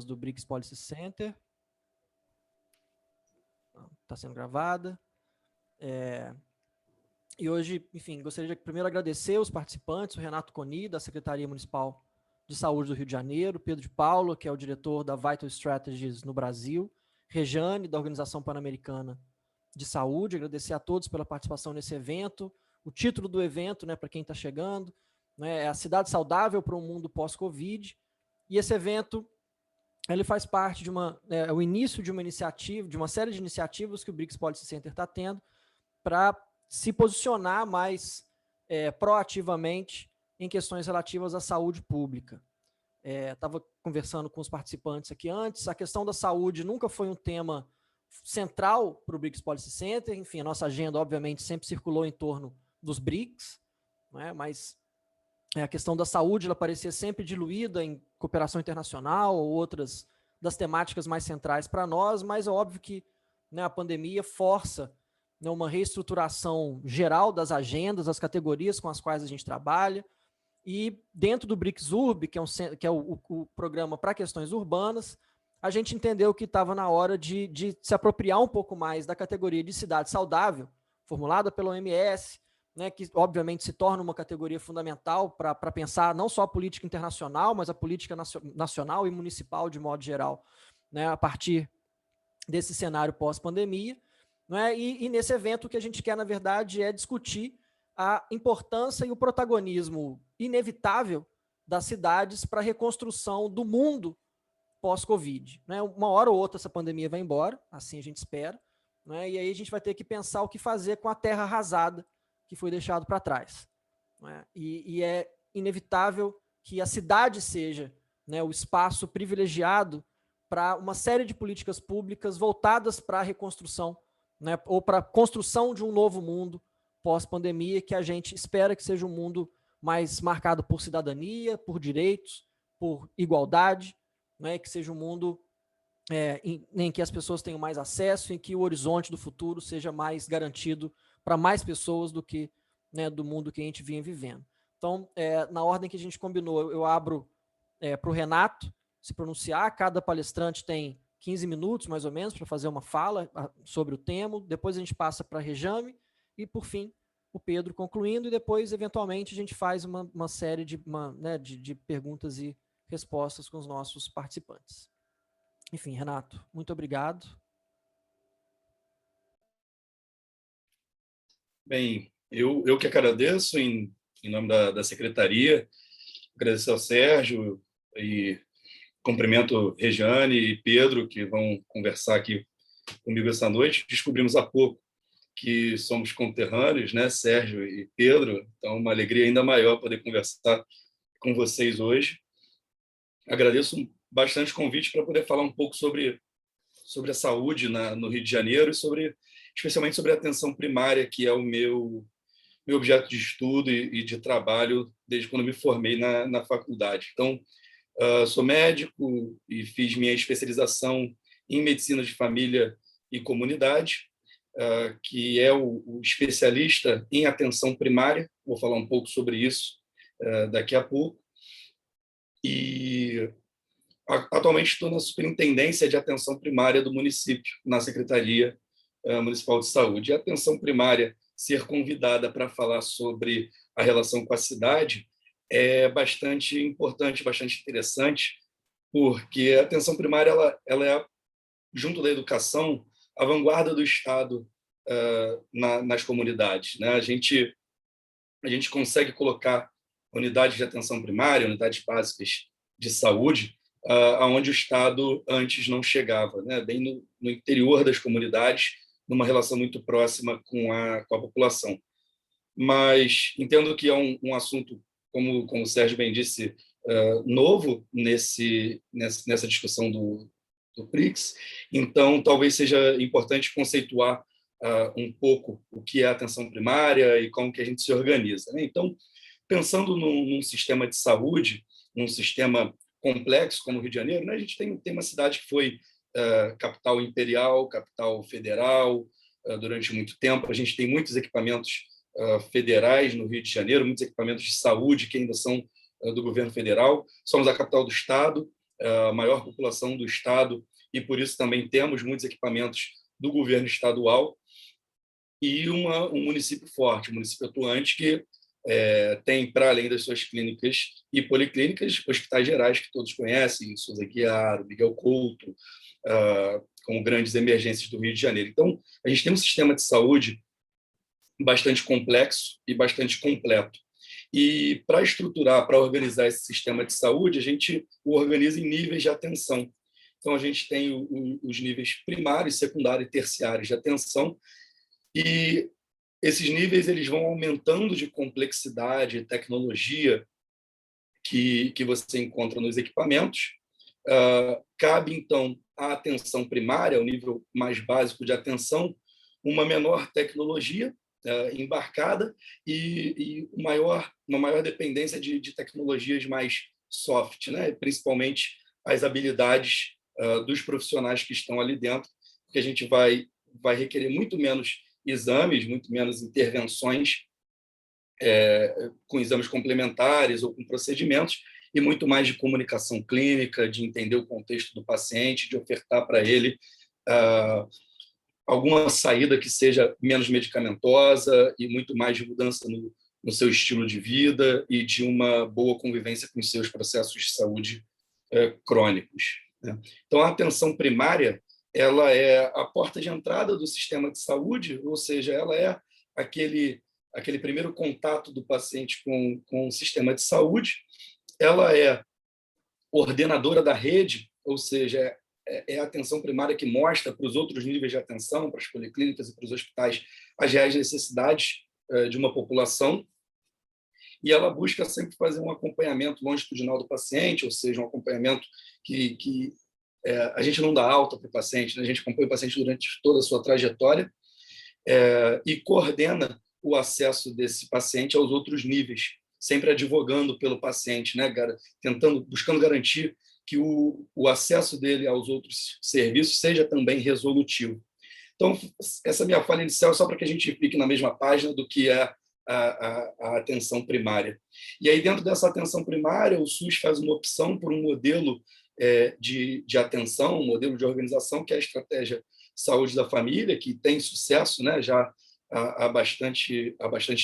do BRICS Policy Center. Está sendo gravada. E hoje, enfim, gostaria de primeiro agradecer os participantes, o Renato Coni, da Secretaria Municipal de Saúde do Rio de Janeiro, Pedro de Paulo, que é o diretor da Vital Strategies no Brasil, Rejane, da Organização Pan-Americana de Saúde, agradecer a todos pela participação nesse evento. O título do evento, né, para quem está chegando, né, é A Cidade Saudável para um Mundo Pós-Covid, e esse evento ele faz parte de o início de uma iniciativa, de uma série de iniciativas que o BRICS Policy Center está tendo para se posicionar mais proativamente em questões relativas à saúde pública. Estava conversando com os participantes aqui antes, a questão da saúde nunca foi um tema central para o BRICS Policy Center, enfim, a nossa agenda, obviamente, sempre circulou em torno dos BRICS, né, mas a questão da saúde ela parecia sempre diluída em cooperação internacional ou outras das temáticas mais centrais para nós, mas é óbvio que, né, a pandemia força, né, uma reestruturação geral das agendas, das categorias com as quais a gente trabalha, e dentro do BRICS Urb, que é o programa para questões urbanas, a gente entendeu que estava na hora de se apropriar um pouco mais da categoria de cidade saudável, formulada pela OMS, né, que obviamente se torna uma categoria fundamental para pensar não só a política internacional, mas a política nacional e municipal de modo geral, né, a partir desse cenário pós-pandemia. Né, e nesse evento o que a gente quer, na verdade, é discutir a importância e o protagonismo inevitável das cidades para a reconstrução do mundo pós-Covid. Né? Uma hora ou outra essa pandemia vai embora, assim a gente espera, né? E aí a gente vai ter que pensar o que fazer com a terra arrasada que foi deixado para trás. Né? E é inevitável que a cidade seja, né, o espaço privilegiado para uma série de políticas públicas voltadas para a reconstrução, né, ou para a construção de um novo mundo pós-pandemia, que a gente espera que seja um mundo mais marcado por cidadania, por direitos, por igualdade, né, que seja um mundo em que as pessoas tenham mais acesso, em que o horizonte do futuro seja mais garantido para mais pessoas do que, né, do mundo que a gente vinha vivendo. Então, na ordem que a gente combinou, eu abro para o Renato se pronunciar, cada palestrante tem 15 minutos, mais ou menos, para fazer uma fala sobre o tema, depois a gente passa para a Rejane, e, por fim, o Pedro concluindo, e depois, eventualmente, a gente faz uma série de perguntas e respostas com os nossos participantes. Enfim, Renato, muito obrigado. Bem, eu que agradeço em nome da Secretaria, agradecer ao Sérgio e cumprimento Rejane e Pedro, que vão conversar aqui comigo essa noite. Descobrimos há pouco que somos conterrâneos, né, Sérgio e Pedro, então uma alegria ainda maior poder conversar com vocês hoje. Agradeço bastante o convite para poder falar um pouco sobre a saúde no Rio de Janeiro e especialmente sobre a atenção primária, que é o meu objeto de estudo e de trabalho desde quando me formei na faculdade. Então, sou médico e fiz minha especialização em medicina de família e comunidade, que é o especialista em atenção primária. Vou falar um pouco sobre isso daqui a pouco. E atualmente estou na Superintendência de Atenção Primária do município, na Secretaria Municipal de Saúde. E a atenção primária ser convidada para falar sobre a relação com a cidade é bastante importante, bastante interessante, porque a atenção primária ela é, junto da educação, a vanguarda do Estado nas comunidades. Né? A gente consegue colocar unidades de atenção primária, unidades básicas de saúde, aonde o Estado antes não chegava, né? Bem no interior das comunidades, numa relação muito próxima com a população. Mas entendo que é um assunto, como o Sérgio bem disse, novo nessa discussão do BRICS, então talvez seja importante conceituar um pouco o que é a atenção primária e como que a gente se organiza. Né? Então, pensando num sistema de saúde, num sistema complexo como o Rio de Janeiro, né? A gente tem uma cidade que foi capital imperial, capital federal durante muito tempo. A gente tem muitos equipamentos federais no Rio de Janeiro, muitos equipamentos de saúde que ainda são do governo federal. Somos a capital do Estado, a maior população do estado, e por isso também temos muitos equipamentos do governo estadual, e um município forte, um município atuante que tem, para além das suas clínicas e policlínicas, hospitais gerais que todos conhecem, Souza Guiar, Miguel Couto, com grandes emergências do Rio de Janeiro. Então, a gente tem um sistema de saúde bastante complexo e bastante completo. E para estruturar, para organizar esse sistema de saúde, a gente o organiza em níveis de atenção. Então, a gente tem os níveis primários, secundários e terciários de atenção, e esses níveis eles vão aumentando de complexidade e tecnologia que você encontra nos equipamentos. Cabe, então, à atenção primária, o nível mais básico de atenção, uma menor tecnologia embarcada e uma maior dependência de tecnologias mais soft, né? Principalmente as habilidades dos profissionais que estão ali dentro, porque a gente vai requerer muito menos exames, muito menos intervenções com exames complementares ou com procedimentos, e muito mais de comunicação clínica, de entender o contexto do paciente, de ofertar para ele alguma saída que seja menos medicamentosa e muito mais de mudança no seu estilo de vida e de uma boa convivência com os seus processos de saúde crônicos, né? Então, a atenção primária ela é a porta de entrada do sistema de saúde, ou seja, ela é aquele primeiro contato do paciente com o sistema de saúde. Ela é ordenadora da rede, ou seja, é a atenção primária que mostra para os outros níveis de atenção, para as policlínicas e para os hospitais, as reais necessidades de uma população, e ela busca sempre fazer um acompanhamento longitudinal do paciente, ou seja, um acompanhamento que a gente não dá alta para o paciente, né? A gente acompanha o paciente durante toda a sua trajetória e coordena o acesso desse paciente aos outros níveis, sempre advogando pelo paciente, né? Buscando garantir que o acesso dele aos outros serviços seja também resolutivo. Então, essa minha fala inicial é só para que a gente fique na mesma página do que é a atenção primária. E aí, dentro dessa atenção primária, o SUS faz uma opção por um modelo de atenção, um modelo de organização, que é a estratégia Saúde da Família, que tem sucesso, né, já há bastante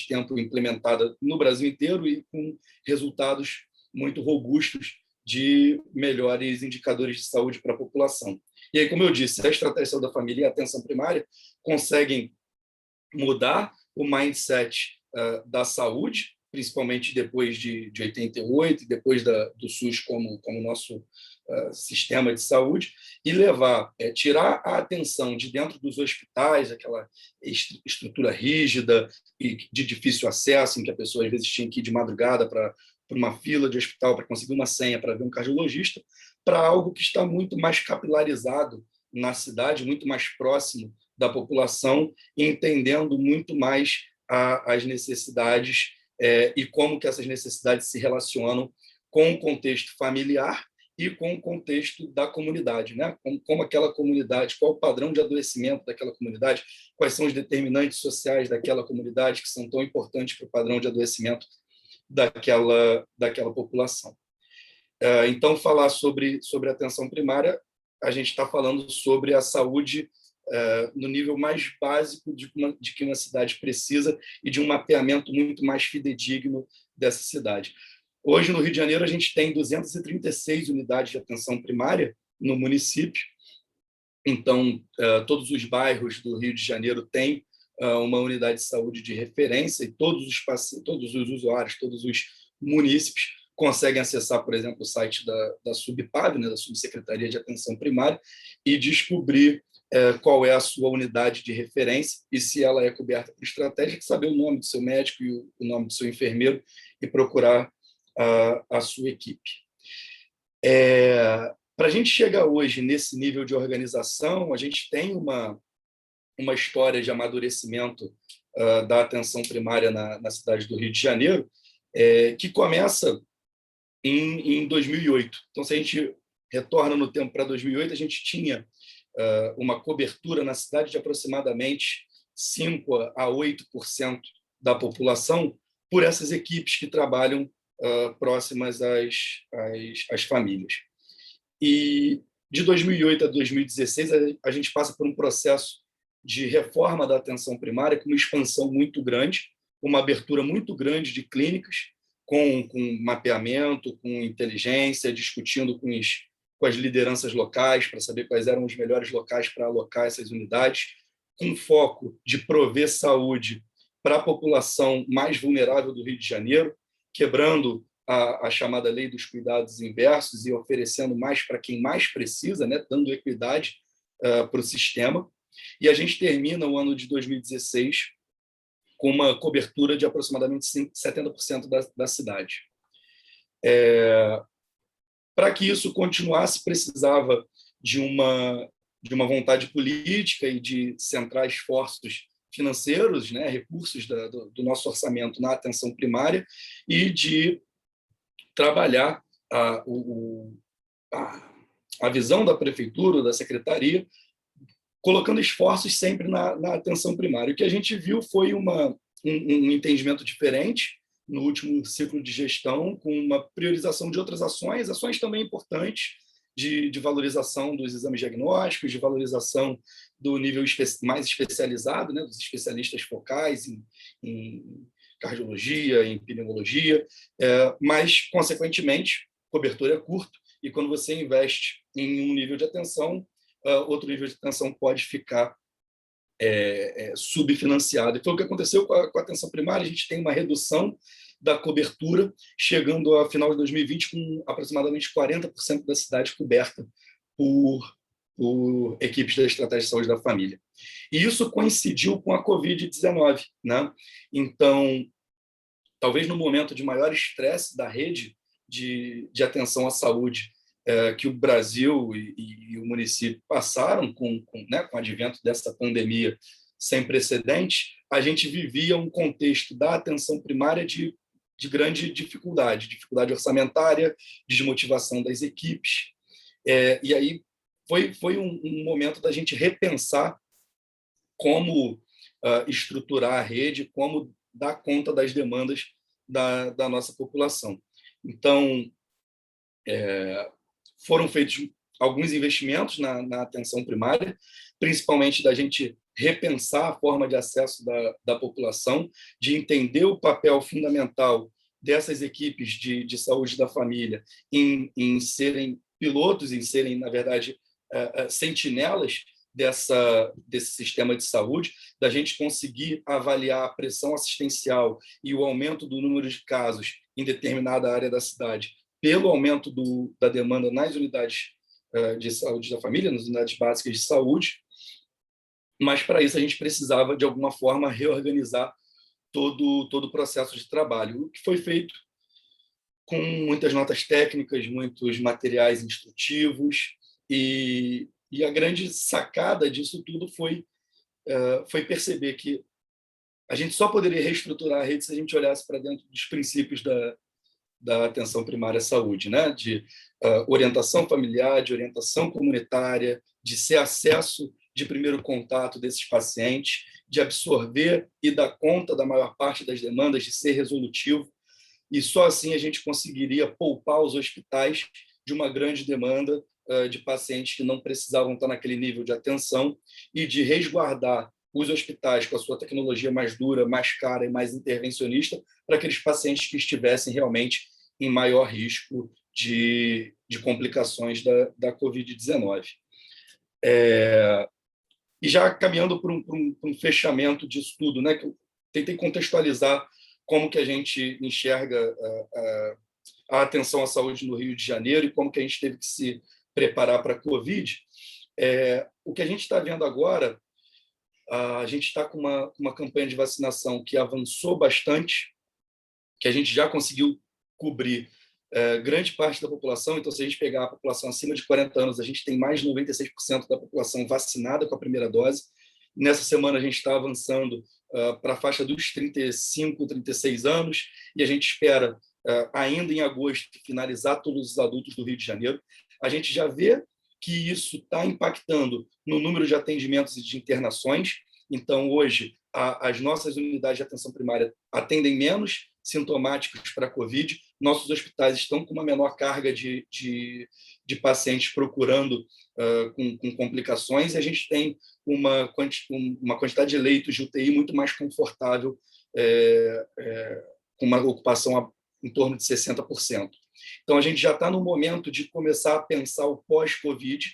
tempo implementada no Brasil inteiro e com resultados muito robustos de melhores indicadores de saúde para a população. E aí, como eu disse, a estratégia Saúde da Família e a atenção primária conseguem mudar o mindset da saúde, principalmente depois de 88, depois do SUS como nosso sistema de saúde, e tirar a atenção de dentro dos hospitais, aquela estrutura rígida e de difícil acesso, em que a pessoa às vezes tinha que ir de madrugada para uma fila de hospital para conseguir uma senha para ver um cardiologista, para algo que está muito mais capilarizado na cidade, muito mais próximo da população, entendendo muito mais as necessidades e como que essas necessidades se relacionam com o contexto familiar e com o contexto da comunidade, né? Como aquela comunidade, qual o padrão de adoecimento daquela comunidade, quais são os determinantes sociais daquela comunidade que são tão importantes para o padrão de adoecimento daquela população. Então, falar sobre a atenção primária, a gente está falando sobre a saúde no nível mais básico de que uma cidade precisa e de um mapeamento muito mais fidedigno dessa cidade. Hoje, no Rio de Janeiro, a gente tem 236 unidades de atenção primária no município. Então, todos os bairros do Rio de Janeiro têm uma unidade de saúde de referência e todos os usuários, todos os munícipes conseguem acessar, por exemplo, o site da SUBPAB, né, da Subsecretaria de Atenção Primária, e descobrir qual é a sua unidade de referência e se ela é coberta por estratégia, saber o nome do seu médico e o nome do seu enfermeiro e procurar a sua equipe. Para a gente chegar hoje nesse nível de organização, a gente tem uma história de amadurecimento da atenção primária na cidade do Rio de Janeiro, que começa em 2008. Então, se a gente retorna no tempo para 2008, a gente tinha uma cobertura na cidade de aproximadamente 5% a 8% da população por essas equipes que trabalham próximas às famílias. E de 2008 a 2016, a gente passa por um processo de reforma da atenção primária, com uma expansão muito grande, uma abertura muito grande de clínicas, com mapeamento, com inteligência, discutindo com as lideranças locais para saber quais eram os melhores locais para alocar essas unidades, com foco de prover saúde para a população mais vulnerável do Rio de Janeiro, quebrando a chamada lei dos cuidados inversos e oferecendo mais para quem mais precisa, né, dando equidade para o sistema. E a gente termina o ano de 2016 com uma cobertura de aproximadamente 70% da cidade. Para que isso continuasse, precisava de uma vontade política e de centrar esforços financeiros, né, recursos do nosso orçamento na atenção primária e de trabalhar a visão da prefeitura, da secretaria, colocando esforços sempre na atenção primária. O que a gente viu foi um entendimento diferente no último ciclo de gestão, com uma priorização de outras ações também importantes, de valorização dos exames diagnósticos, de valorização do nível mais especializado, né, dos especialistas focais em cardiologia, em pneumologia, mas, consequentemente, cobertura é curto, e quando você investe em um nível de atenção, outro nível de atenção pode ficar subfinanciado. E foi o que aconteceu com a atenção primária. A gente tem uma redução da cobertura, chegando ao final de 2020 com aproximadamente 40% da cidade coberta por equipes da Estratégia de Saúde da Família. E isso coincidiu com a Covid-19, né? Então, talvez no momento de maior estresse da rede de atenção à saúde que o Brasil e o município passaram com o advento dessa pandemia sem precedentes, a gente vivia um contexto da atenção primária de grande dificuldade orçamentária, desmotivação das equipes. E aí foi um momento da gente repensar como estruturar a rede, como dar conta das demandas da nossa população. Então, foram feitos alguns investimentos na atenção primária, principalmente da gente repensar a forma de acesso da população, de entender o papel fundamental dessas equipes de saúde da família em serem pilotos, em serem, na verdade, sentinelas desse sistema de saúde, da gente conseguir avaliar a pressão assistencial e o aumento do número de casos em determinada área da cidade pelo aumento da demanda nas unidades de saúde da família, nas unidades básicas de saúde, mas para isso a gente precisava, de alguma forma, reorganizar todo o processo de trabalho, o que foi feito com muitas notas técnicas, muitos materiais instrutivos, e a grande sacada disso tudo foi perceber que a gente só poderia reestruturar a rede se a gente olhasse para dentro dos princípios da atenção primária à saúde, né? De orientação familiar, de orientação comunitária, de ser acesso de primeiro contato desses pacientes, de absorver e dar conta da maior parte das demandas, de ser resolutivo, e só assim a gente conseguiria poupar os hospitais de uma grande demanda de pacientes que não precisavam estar naquele nível de atenção e de resguardar os hospitais com a sua tecnologia mais dura, mais cara e mais intervencionista para aqueles pacientes que estivessem realmente em maior risco de complicações da Covid-19. E já caminhando para um fechamento disso tudo, né, que eu tentei contextualizar como que a gente enxerga a atenção à saúde no Rio de Janeiro e como que a gente teve que se preparar para a Covid. O que a gente está vendo agora, a gente está com uma campanha de vacinação que avançou bastante, que a gente já conseguiu cobrir grande parte da população. Então, se a gente pegar a população acima de 40 anos, a gente tem mais de 96% da população vacinada com a primeira dose. Nessa semana, a gente está avançando para a faixa dos 35, 36 anos, e a gente espera, ainda em agosto, finalizar todos os adultos do Rio de Janeiro. A gente já vê que isso está impactando no número de atendimentos e de internações. Então, hoje, as nossas unidades de atenção primária atendem menos sintomáticos para a Covid. Nossos hospitais estão com uma menor carga de de pacientes procurando com complicações, e a gente tem uma quantidade de leitos de UTI muito mais confortável, com uma ocupação em torno de 60%. Então, a gente já está no momento de começar a pensar o pós-Covid,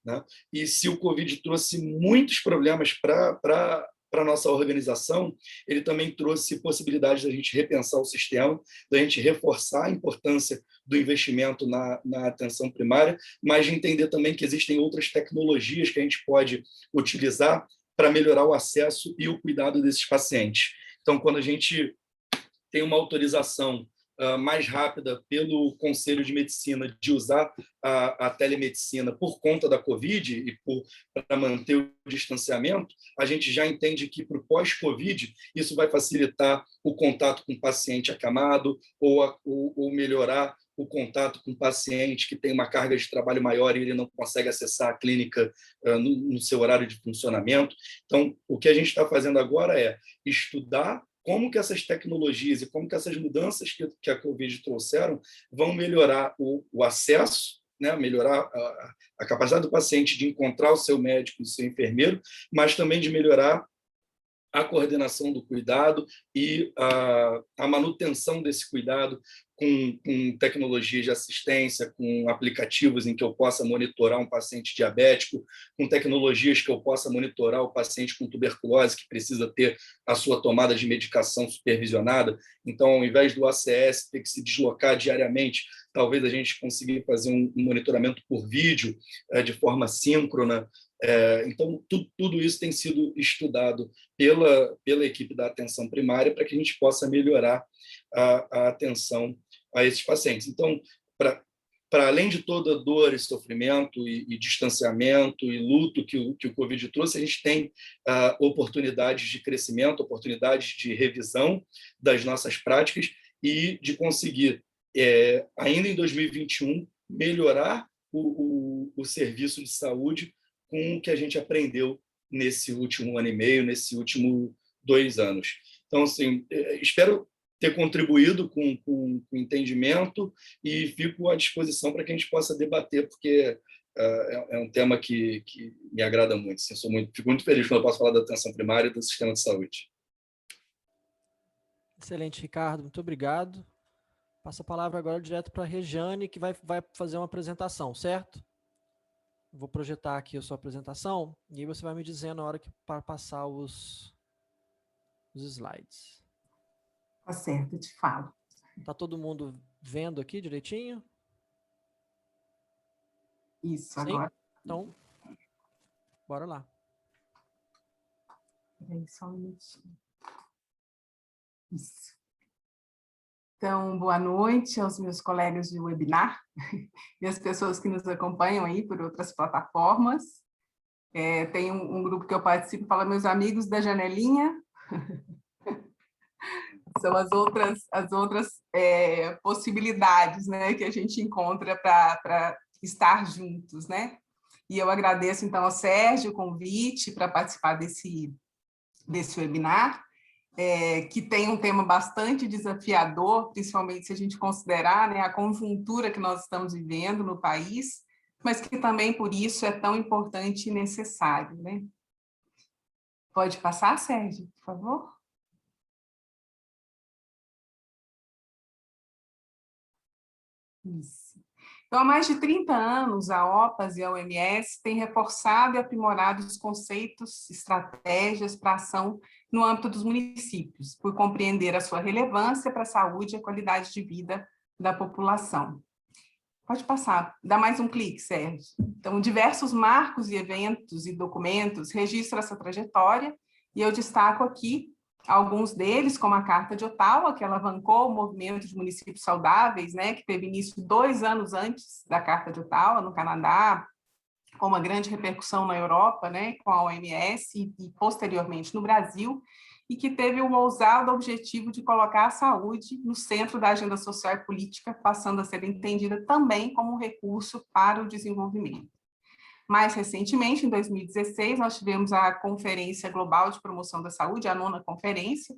né? E se o Covid trouxe muitos problemas para a nossa organização, ele também trouxe possibilidades da gente repensar o sistema, da gente reforçar a importância do investimento na atenção primária, mas de entender também que existem outras tecnologias que a gente pode utilizar para melhorar o acesso e o cuidado desses pacientes. Então, quando a gente tem uma autorização mais rápida pelo Conselho de Medicina de usar a telemedicina por conta da Covid e para manter o distanciamento, a gente já entende que para o pós-Covid isso vai facilitar o contato com o paciente acamado ou melhorar o contato com o paciente que tem uma carga de trabalho maior e ele não consegue acessar a clínica no seu horário de funcionamento. Então, o que a gente está fazendo agora é estudar como que essas tecnologias e como que essas mudanças que a Covid trouxeram vão melhorar o acesso, né? Melhorar a capacidade do paciente de encontrar o seu médico e o seu enfermeiro, mas também de melhorar a coordenação do cuidado e a manutenção desse cuidado com tecnologias de assistência, com aplicativos em que eu possa monitorar um paciente diabético, com tecnologias que eu possa monitorar o paciente com tuberculose que precisa ter a sua tomada de medicação supervisionada. Então, ao invés do ACS ter que se deslocar diariamente, talvez a gente consiga fazer um monitoramento por vídeo de forma síncrona. Então, tudo isso tem sido estudado pela equipe da atenção primária para que a gente possa melhorar a atenção a esses pacientes. Então, para além de toda dor e sofrimento e distanciamento e luto que o Covid trouxe, a gente tem oportunidades de crescimento, oportunidades de revisão das nossas práticas e de conseguir, ainda em 2021, melhorar o serviço de saúde com o que a gente aprendeu nesse último ano e meio, nesse último 2 anos. Então, assim, espero ter contribuído com entendimento e fico à disposição para que a gente possa debater, porque é um tema que me agrada muito. Assim, fico muito feliz quando eu posso falar da atenção primária e do sistema de saúde. Excelente, Ricardo. Muito obrigado. Passo a palavra agora direto para a Rejane, que vai fazer uma apresentação, certo? Vou projetar aqui a sua apresentação e aí você vai me dizendo na hora para passar os slides. Tá certo, eu te falo. Tá todo mundo vendo aqui direitinho? Isso, sim? Agora. Então, bora lá. Peraí, só um minutinho. Isso. Então, boa noite aos meus colegas de webinar e as pessoas que nos acompanham aí por outras plataformas. Tem um grupo que eu participo, fala meus amigos da janelinha. São as outras possibilidades, né, que a gente encontra para estar juntos, né? E eu agradeço, então, ao Sérgio o convite para participar desse webinar, que tem um tema bastante desafiador, principalmente se a gente considerar, né, a conjuntura que nós estamos vivendo no país, mas que também, por isso, é tão importante e necessário, né? Pode passar, Sérgio, por favor? Isso. Então, há mais de 30 anos, a OPAS e a OMS têm reforçado e aprimorado os conceitos, estratégias para ação no âmbito dos municípios, por compreender a sua relevância para a saúde e a qualidade de vida da população. Pode passar, dá mais um clique, Sérgio. Então, diversos marcos e eventos e documentos registram essa trajetória, e eu destaco aqui alguns deles, como a Carta de Ottawa, que alavancou o movimento de municípios saudáveis, né, que teve início 2 anos antes da Carta de Ottawa, no Canadá, com uma grande repercussão na Europa, né, com a OMS e posteriormente no Brasil, e que teve o ousado objetivo de colocar a saúde no centro da agenda social e política, passando a ser entendida também como um recurso para o desenvolvimento. Mais recentemente, em 2016, nós tivemos a Conferência Global de Promoção da Saúde, a 9ª conferência,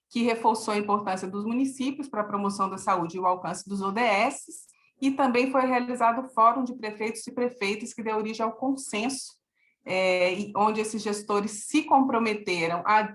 que reforçou a importância dos municípios para a promoção da saúde e o alcance dos ODS, e também foi realizado o Fórum de Prefeitos e Prefeitas, que deu origem ao consenso, onde esses gestores se comprometeram a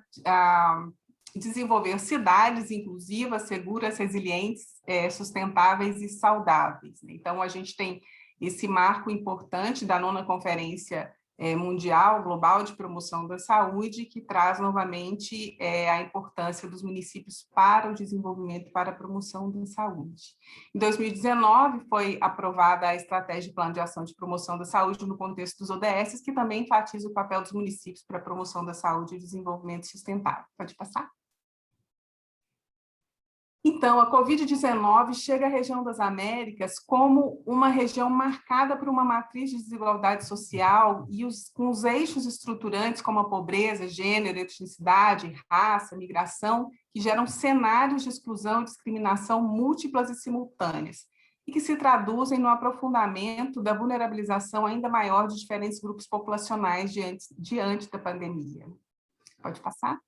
desenvolver cidades inclusivas, seguras, resilientes, sustentáveis e saudáveis. Então, a gente tem esse marco importante da 9ª Conferência Mundial, Global de Promoção da Saúde, que traz novamente a importância dos municípios para o desenvolvimento e para a promoção da saúde. Em 2019, foi aprovada a Estratégia de Plano de Ação de Promoção da Saúde no contexto dos ODS, que também enfatiza o papel dos municípios para a promoção da saúde e desenvolvimento sustentável. Pode passar? Então, a Covid-19 chega à região das Américas como uma região marcada por uma matriz de desigualdade social e com os eixos estruturantes como a pobreza, gênero, etnicidade, raça, migração, que geram cenários de exclusão e discriminação múltiplas e simultâneas, e que se traduzem no aprofundamento da vulnerabilização ainda maior de diferentes grupos populacionais diante da pandemia. Pode passar?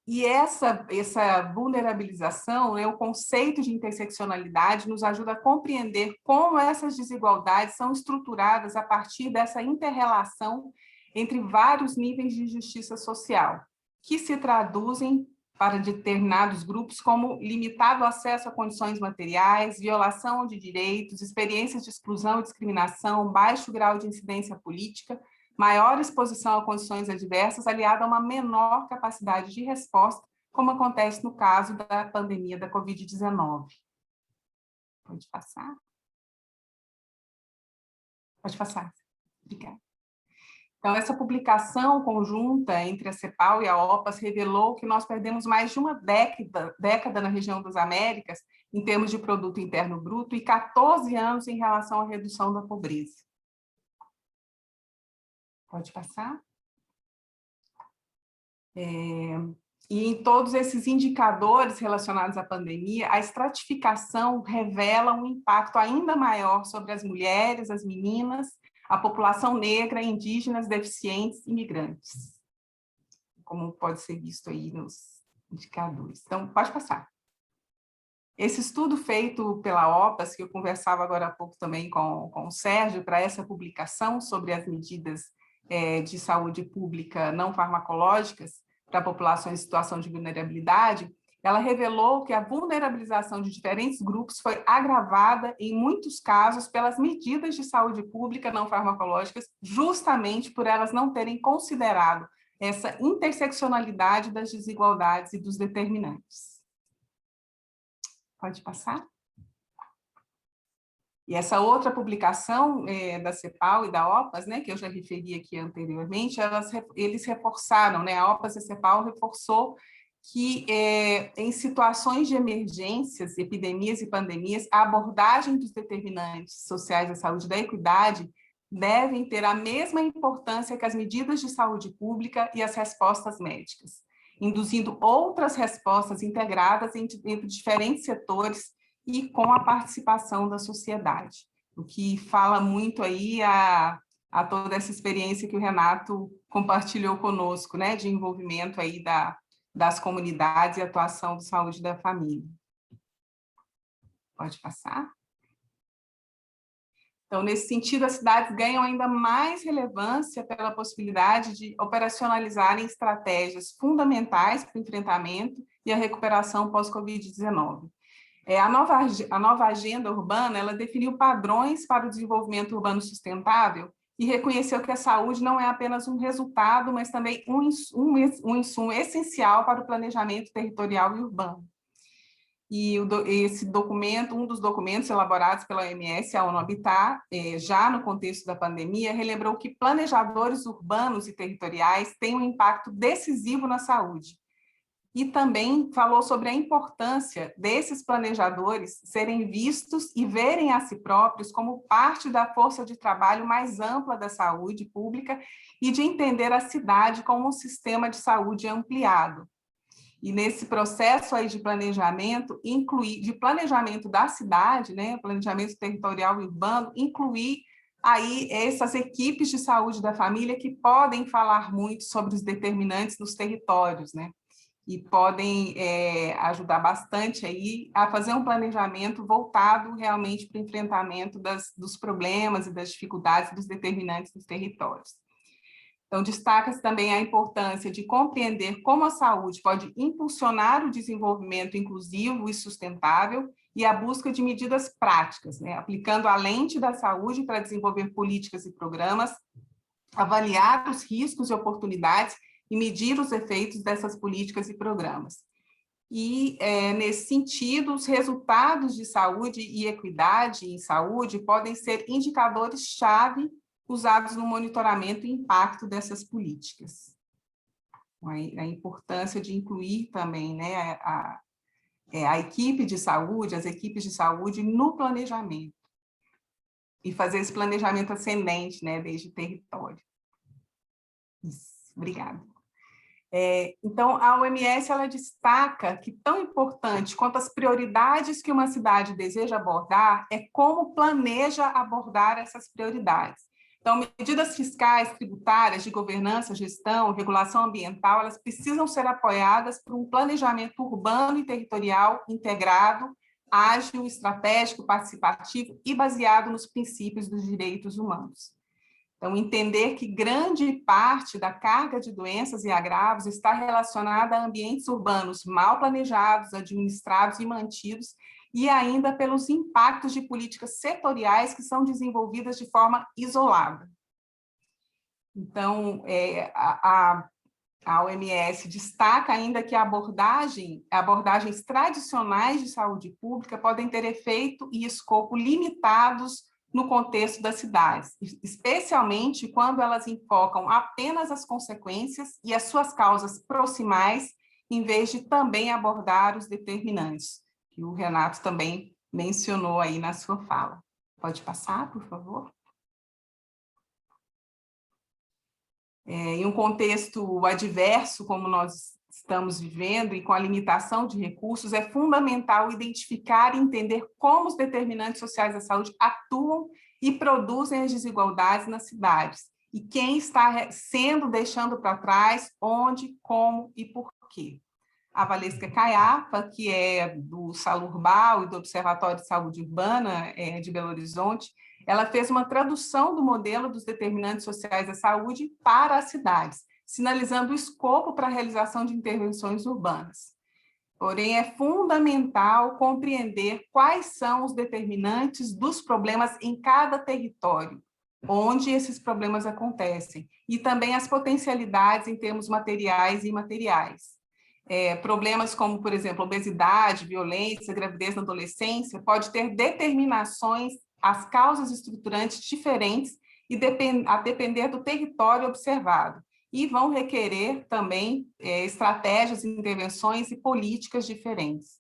E essa vulnerabilização, o conceito de interseccionalidade nos ajuda a compreender como essas desigualdades são estruturadas a partir dessa inter-relação entre vários níveis de justiça social, que se traduzem para determinados grupos como limitado acesso a condições materiais, violação de direitos, experiências de exclusão e discriminação, baixo grau de incidência política, maior exposição a condições adversas, aliada a uma menor capacidade de resposta, como acontece no caso da pandemia da Covid-19. Pode passar? Pode passar. Obrigada. Então, essa publicação conjunta entre a CEPAL e a OPAS revelou que nós perdemos mais de uma década na região das Américas, em termos de produto interno bruto, e 14 anos em relação à redução da pobreza. Pode passar? E em todos esses indicadores relacionados à pandemia, a estratificação revela um impacto ainda maior sobre as mulheres, as meninas, a população negra, indígenas, deficientes e migrantes, como pode ser visto aí nos indicadores. Então, pode passar. Esse estudo feito pela OPAS, que eu conversava agora há pouco também com o Sérgio, para essa publicação sobre as medidas de saúde pública não farmacológicas para a população em situação de vulnerabilidade, ela revelou que a vulnerabilização de diferentes grupos foi agravada, em muitos casos, pelas medidas de saúde pública não farmacológicas, justamente por elas não terem considerado essa interseccionalidade das desigualdades e dos determinantes. Pode passar? E essa outra publicação da CEPAL e da OPAS, né, que eu já referi aqui anteriormente, eles reforçaram, né, a OPAS e a CEPAL reforçou que em situações de emergências, epidemias e pandemias, a abordagem dos determinantes sociais da saúde e da equidade devem ter a mesma importância que as medidas de saúde pública e as respostas médicas, induzindo outras respostas integradas entre diferentes setores e com a participação da sociedade, o que fala muito aí a toda essa experiência que o Renato compartilhou conosco, né, de envolvimento aí das comunidades e atuação de saúde da família. Pode passar? Então, nesse sentido, as cidades ganham ainda mais relevância pela possibilidade de operacionalizarem estratégias fundamentais para o enfrentamento e a recuperação pós-Covid-19. A nova agenda urbana, ela definiu padrões para o desenvolvimento urbano sustentável e reconheceu que a saúde não é apenas um resultado, mas também um insumo essencial para o planejamento territorial e urbano. E esse documento, um dos documentos elaborados pela OMS, a ONU Habitat, já no contexto da pandemia, relembrou que planejadores urbanos e territoriais têm um impacto decisivo na saúde. E também falou sobre a importância desses planejadores serem vistos e verem a si próprios como parte da força de trabalho mais ampla da saúde pública e de entender a cidade como um sistema de saúde ampliado. E nesse processo aí de planejamento, de planejamento da cidade, né, planejamento territorial e urbano, incluir aí essas equipes de saúde da família que podem falar muito sobre os determinantes nos territórios, né? e podem ajudar bastante aí a fazer um planejamento voltado realmente para o enfrentamento dos problemas e das dificuldades dos determinantes dos territórios. Então, destaca-se também a importância de compreender como a saúde pode impulsionar o desenvolvimento inclusivo e sustentável e a busca de medidas práticas, né, aplicando a lente da saúde para desenvolver políticas e programas, avaliar os riscos e oportunidades e medir os efeitos dessas políticas e programas. E, nesse sentido, os resultados de saúde e equidade em saúde podem ser indicadores-chave usados no monitoramento e impacto dessas políticas. A importância de incluir também, né, a equipe de saúde, as equipes de saúde no planejamento, e fazer esse planejamento ascendente, né, desde o território. Isso, obrigada. Então, a OMS ela destaca que tão importante quanto as prioridades que uma cidade deseja abordar é como planeja abordar essas prioridades. Então, medidas fiscais, tributárias, de governança, gestão, regulação ambiental, elas precisam ser apoiadas por um planejamento urbano e territorial integrado, ágil, estratégico, participativo e baseado nos princípios dos direitos humanos. Então, entender que grande parte da carga de doenças e agravos está relacionada a ambientes urbanos mal planejados, administrados e mantidos, e ainda pelos impactos de políticas setoriais que são desenvolvidas de forma isolada. Então, a OMS destaca ainda que abordagens tradicionais de saúde pública podem ter efeito e escopo limitados no contexto das cidades, especialmente quando elas enfocam apenas as consequências e as suas causas proximais, em vez de também abordar os determinantes, que o Renato também mencionou aí na sua fala. Pode passar, por favor? Em um contexto adverso, como nós estamos vivendo, e com a limitação de recursos, é fundamental identificar e entender como os determinantes sociais da saúde atuam e produzem as desigualdades nas cidades, e quem está deixando para trás, onde, como e por quê. A Valesca Caiapa, que é do Salurbal e do Observatório de Saúde Urbana de Belo Horizonte, ela fez uma tradução do modelo dos determinantes sociais da saúde para as cidades, sinalizando o escopo para a realização de intervenções urbanas. Porém, é fundamental compreender quais são os determinantes dos problemas em cada território, onde esses problemas acontecem, e também as potencialidades em termos materiais e imateriais. Problemas como, por exemplo, obesidade, violência, gravidez na adolescência, pode ter determinações, as causas estruturantes diferentes, a depender do território observado, e vão requerer também estratégias, intervenções e políticas diferentes.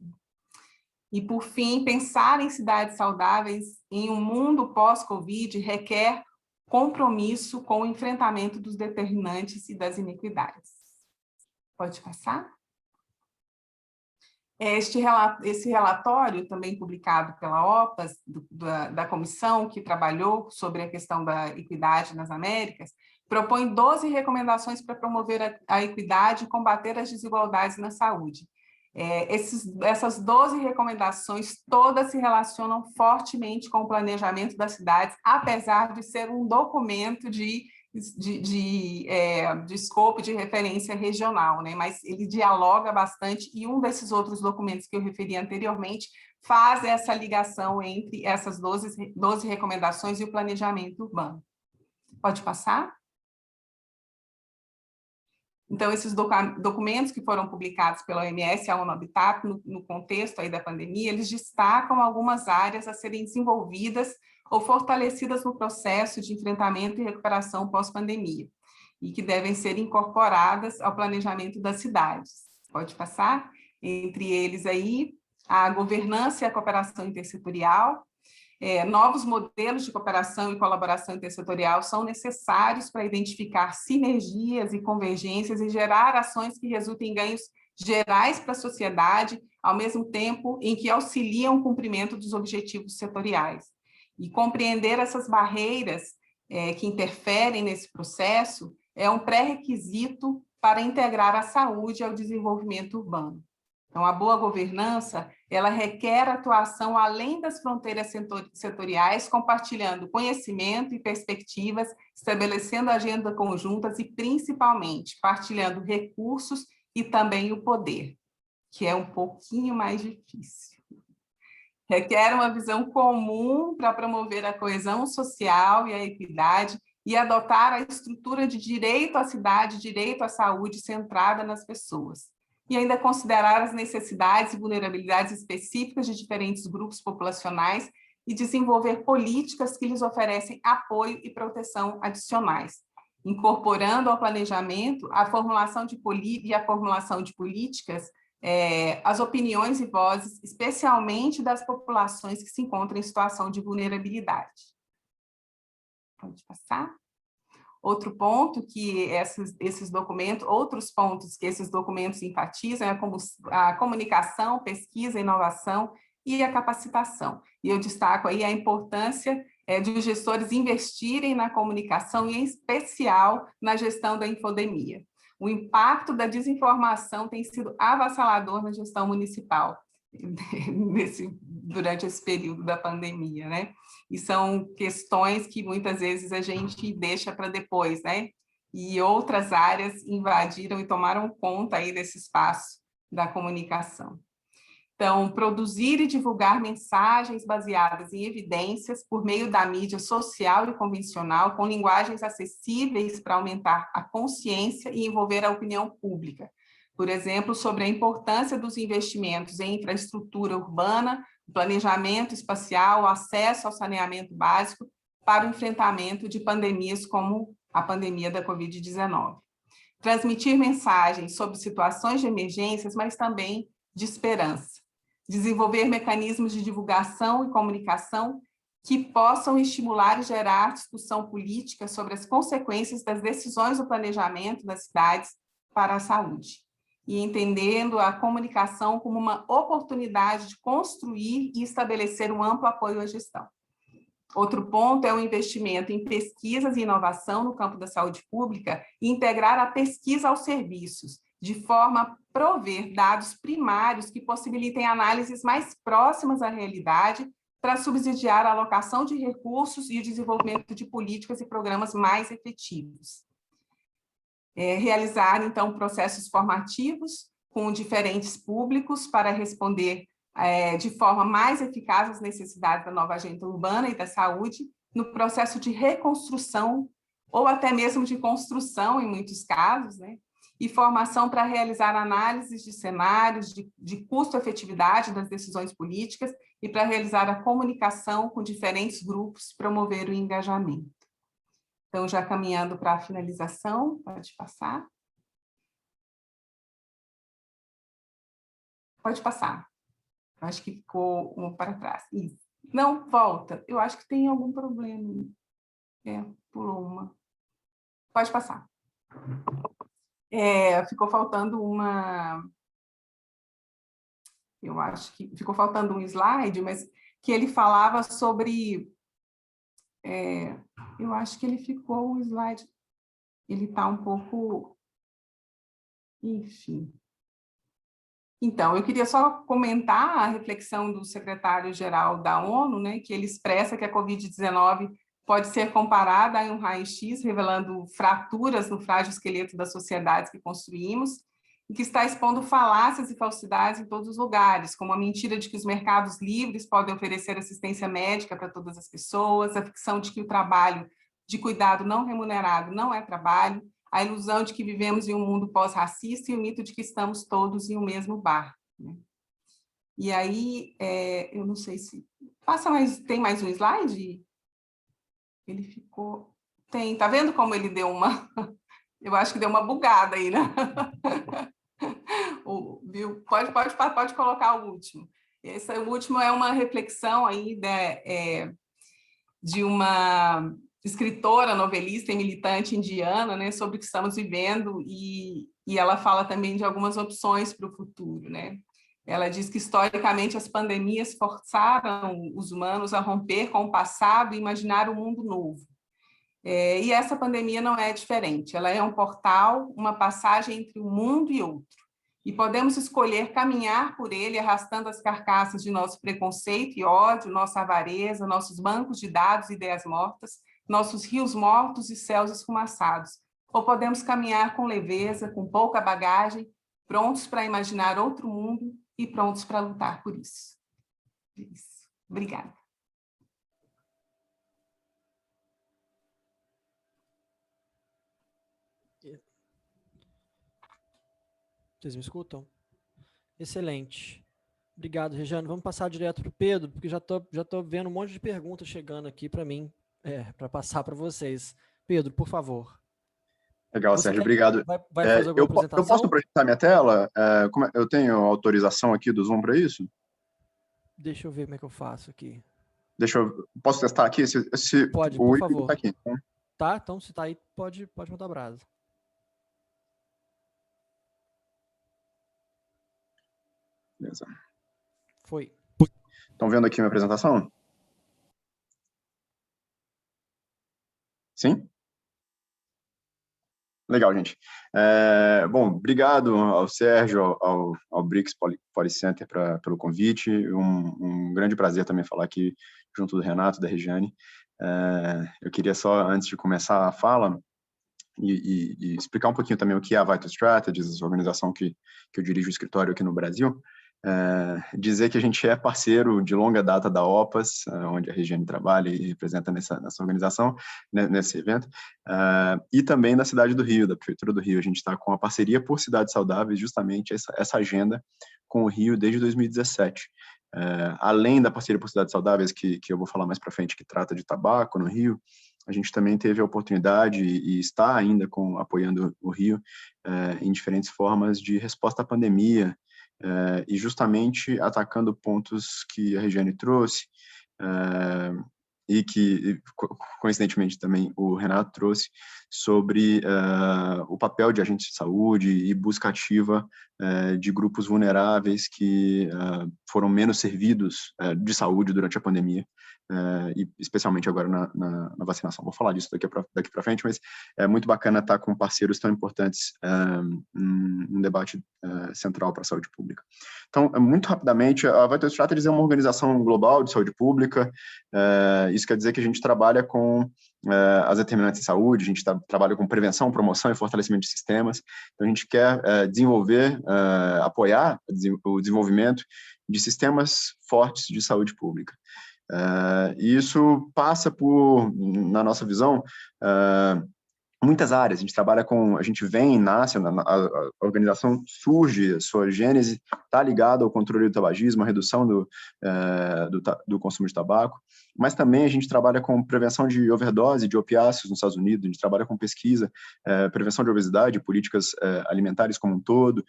E, por fim, pensar em cidades saudáveis em um mundo pós-Covid requer compromisso com o enfrentamento dos determinantes e das inequidades. Pode passar? Esse relatório, também publicado pela OPAS, da comissão que trabalhou sobre a questão da equidade nas Américas, propõe 12 recomendações para promover a equidade e combater as desigualdades na saúde. Essas 12 recomendações todas se relacionam fortemente com o planejamento das cidades, apesar de ser um documento de escopo de referência regional, né? Mas ele dialoga bastante, e um desses outros documentos que eu referi anteriormente faz essa ligação entre essas 12 recomendações e o planejamento urbano. Pode passar? Então, esses documentos que foram publicados pela OMS, a ONU Habitat, no contexto aí da pandemia, eles destacam algumas áreas a serem desenvolvidas ou fortalecidas no processo de enfrentamento e recuperação pós-pandemia, e que devem ser incorporadas ao planejamento das cidades. Pode passar? Entre eles aí, a governança e a cooperação intersetorial. Novos modelos de cooperação e colaboração intersetorial são necessários para identificar sinergias e convergências e gerar ações que resultem em ganhos gerais para a sociedade, ao mesmo tempo em que auxiliam o cumprimento dos objetivos setoriais. E compreender essas barreiras que interferem nesse processo é um pré-requisito para integrar a saúde ao desenvolvimento urbano. Então, a boa governança, ela requer atuação além das fronteiras setoriais, compartilhando conhecimento e perspectivas, estabelecendo agendas conjuntas e, principalmente, partilhando recursos e também o poder, que é um pouquinho mais difícil. Requer uma visão comum para promover a coesão social e a equidade e adotar a estrutura de direito à cidade, direito à saúde centrada nas pessoas. E ainda considerar as necessidades e vulnerabilidades específicas de diferentes grupos populacionais e desenvolver políticas que lhes oferecem apoio e proteção adicionais, incorporando ao planejamento a formulação de políticas, as opiniões e vozes, especialmente das populações que se encontram em situação de vulnerabilidade. Pode passar? Outro ponto que esses documentos, outros pontos que esses documentos enfatizam é como a comunicação, pesquisa, inovação e a capacitação. E eu destaco aí a importância de os gestores investirem na comunicação e, em especial, na gestão da infodemia. O impacto da desinformação tem sido avassalador na gestão municipal durante esse período da pandemia, né? E são questões que muitas vezes a gente deixa para depois, né? E outras áreas invadiram e tomaram conta aí desse espaço da comunicação. Então, produzir e divulgar mensagens baseadas em evidências por meio da mídia social e convencional, com linguagens acessíveis para aumentar a consciência e envolver a opinião pública. Por exemplo, sobre a importância dos investimentos em infraestrutura urbana, planejamento espacial, acesso ao saneamento básico para o enfrentamento de pandemias como a pandemia da Covid-19. Transmitir mensagens sobre situações de emergências, mas também de esperança. Desenvolver mecanismos de divulgação e comunicação que possam estimular e gerar discussão política sobre as consequências das decisões do planejamento das cidades para a saúde. E entendendo a comunicação como uma oportunidade de construir e estabelecer um amplo apoio à gestão. Outro ponto é o investimento em pesquisas e inovação no campo da saúde pública e integrar a pesquisa aos serviços, de forma a prover dados primários que possibilitem análises mais próximas à realidade para subsidiar a alocação de recursos e o desenvolvimento de políticas e programas mais efetivos. Realizar, então, processos formativos com diferentes públicos para responder de forma mais eficaz às necessidades da nova agenda urbana e da saúde, no processo de reconstrução, ou até mesmo de construção, em muitos casos, né? E formação para realizar análises de cenários, de custo-efetividade das decisões políticas e para realizar a comunicação com diferentes grupos, promover o engajamento. Então, já caminhando para a finalização, pode passar. Pode passar. Eu acho que ficou um para trás. Isso. Não, volta. Eu acho que tem algum problema. Pulou uma. Pode passar. Ficou faltando uma... Eu acho que ficou faltando um slide, mas que ele falava sobre... eu acho que ele ficou um slide... Ele está um pouco... Enfim... Então, eu queria só comentar a reflexão do secretário-geral da ONU, né, que ele expressa que a Covid-19 pode ser comparada a um raio-x, revelando fraturas no frágil esqueleto das sociedades que construímos, e que está expondo falácias e falsidades em todos os lugares, como a mentira de que os mercados livres podem oferecer assistência médica para todas as pessoas, a ficção de que o trabalho de cuidado não remunerado não é trabalho, a ilusão de que vivemos em um mundo pós-racista e o mito de que estamos todos em um mesmo barco. Né? E aí, eu não sei se... Tem mais um slide? Ele ficou... Tem, tá vendo como ele deu uma... Eu acho que deu uma bugada aí, né? Viu? Pode colocar o último. O último é uma reflexão aí de uma... escritora, novelista e militante indiana, né, sobre o que estamos vivendo, e ela fala também de algumas opções para o futuro, né? Ela diz que, historicamente, as pandemias forçaram os humanos a romper com o passado e imaginar um mundo novo. E essa pandemia não é diferente. Ela é um portal, uma passagem entre um mundo e outro. E podemos escolher caminhar por ele, arrastando as carcaças de nosso preconceito e ódio, nossa avareza, nossos bancos de dados e ideias mortas, nossos rios mortos e céus esfumaçados. Ou podemos caminhar com leveza, com pouca bagagem, prontos para imaginar outro mundo e prontos para lutar por isso. Obrigada. Vocês me escutam? Excelente. Obrigado, Regiane. Vamos passar direto para o Pedro, porque já tô vendo um monte de perguntas chegando aqui para mim, para passar para vocês. Pedro, por favor. Legal, Sérgio, obrigado. Vai fazer alguma apresentação? Eu posso projetar minha tela? Eu tenho autorização aqui do Zoom para isso? Deixa eu ver como é que eu faço aqui. Posso testar aqui? Pode, por favor. Tá aqui, então. Tá, então se tá aí, pode mandar brasa. Beleza. Foi. Estão vendo aqui minha apresentação? Sim? Legal, gente. Bom, obrigado ao Sérgio, ao BRICS Policenter pelo convite. Um grande prazer também falar aqui junto do Renato, da Regiane. Eu queria só, antes de começar a fala, e explicar um pouquinho também o que é a Vital Strategies, a organização que eu dirijo o escritório aqui no Brasil. Dizer que a gente é parceiro de longa data da OPAS, onde a Regiane trabalha e representa nessa organização, nesse evento, e também da cidade do Rio, da Prefeitura do Rio. A gente está com a parceria por Cidades Saudáveis, justamente essa agenda com o Rio desde 2017. Além da parceria por Cidades Saudáveis, que eu vou falar mais para frente, que trata de tabaco no Rio, a gente também teve a oportunidade e está ainda apoiando o Rio em diferentes formas de resposta à pandemia, e justamente atacando pontos que a Regiane trouxe, e que, coincidentemente, também o Renato trouxe, sobre o papel de agentes de saúde e busca ativa de grupos vulneráveis que foram menos servidos de saúde durante a pandemia, e especialmente agora na vacinação. Vou falar disso daqui para frente, mas é muito bacana estar com parceiros tão importantes num debate central para a saúde pública. Então, muito rapidamente, a Vital Strategies é uma organização global de saúde pública. Isso quer dizer que a gente trabalha com as determinantes de saúde, a gente trabalha com prevenção, promoção e fortalecimento de sistemas. Então, a gente quer desenvolver, apoiar o desenvolvimento de sistemas fortes de saúde pública. E isso passa por, na nossa visão, muitas áreas. A gente nasce, a organização surge, a sua gênese está ligada ao controle do tabagismo, a redução do consumo de tabaco, mas também a gente trabalha com prevenção de overdose de opiáceos nos Estados Unidos, a gente trabalha com pesquisa, prevenção de obesidade, políticas alimentares como um todo,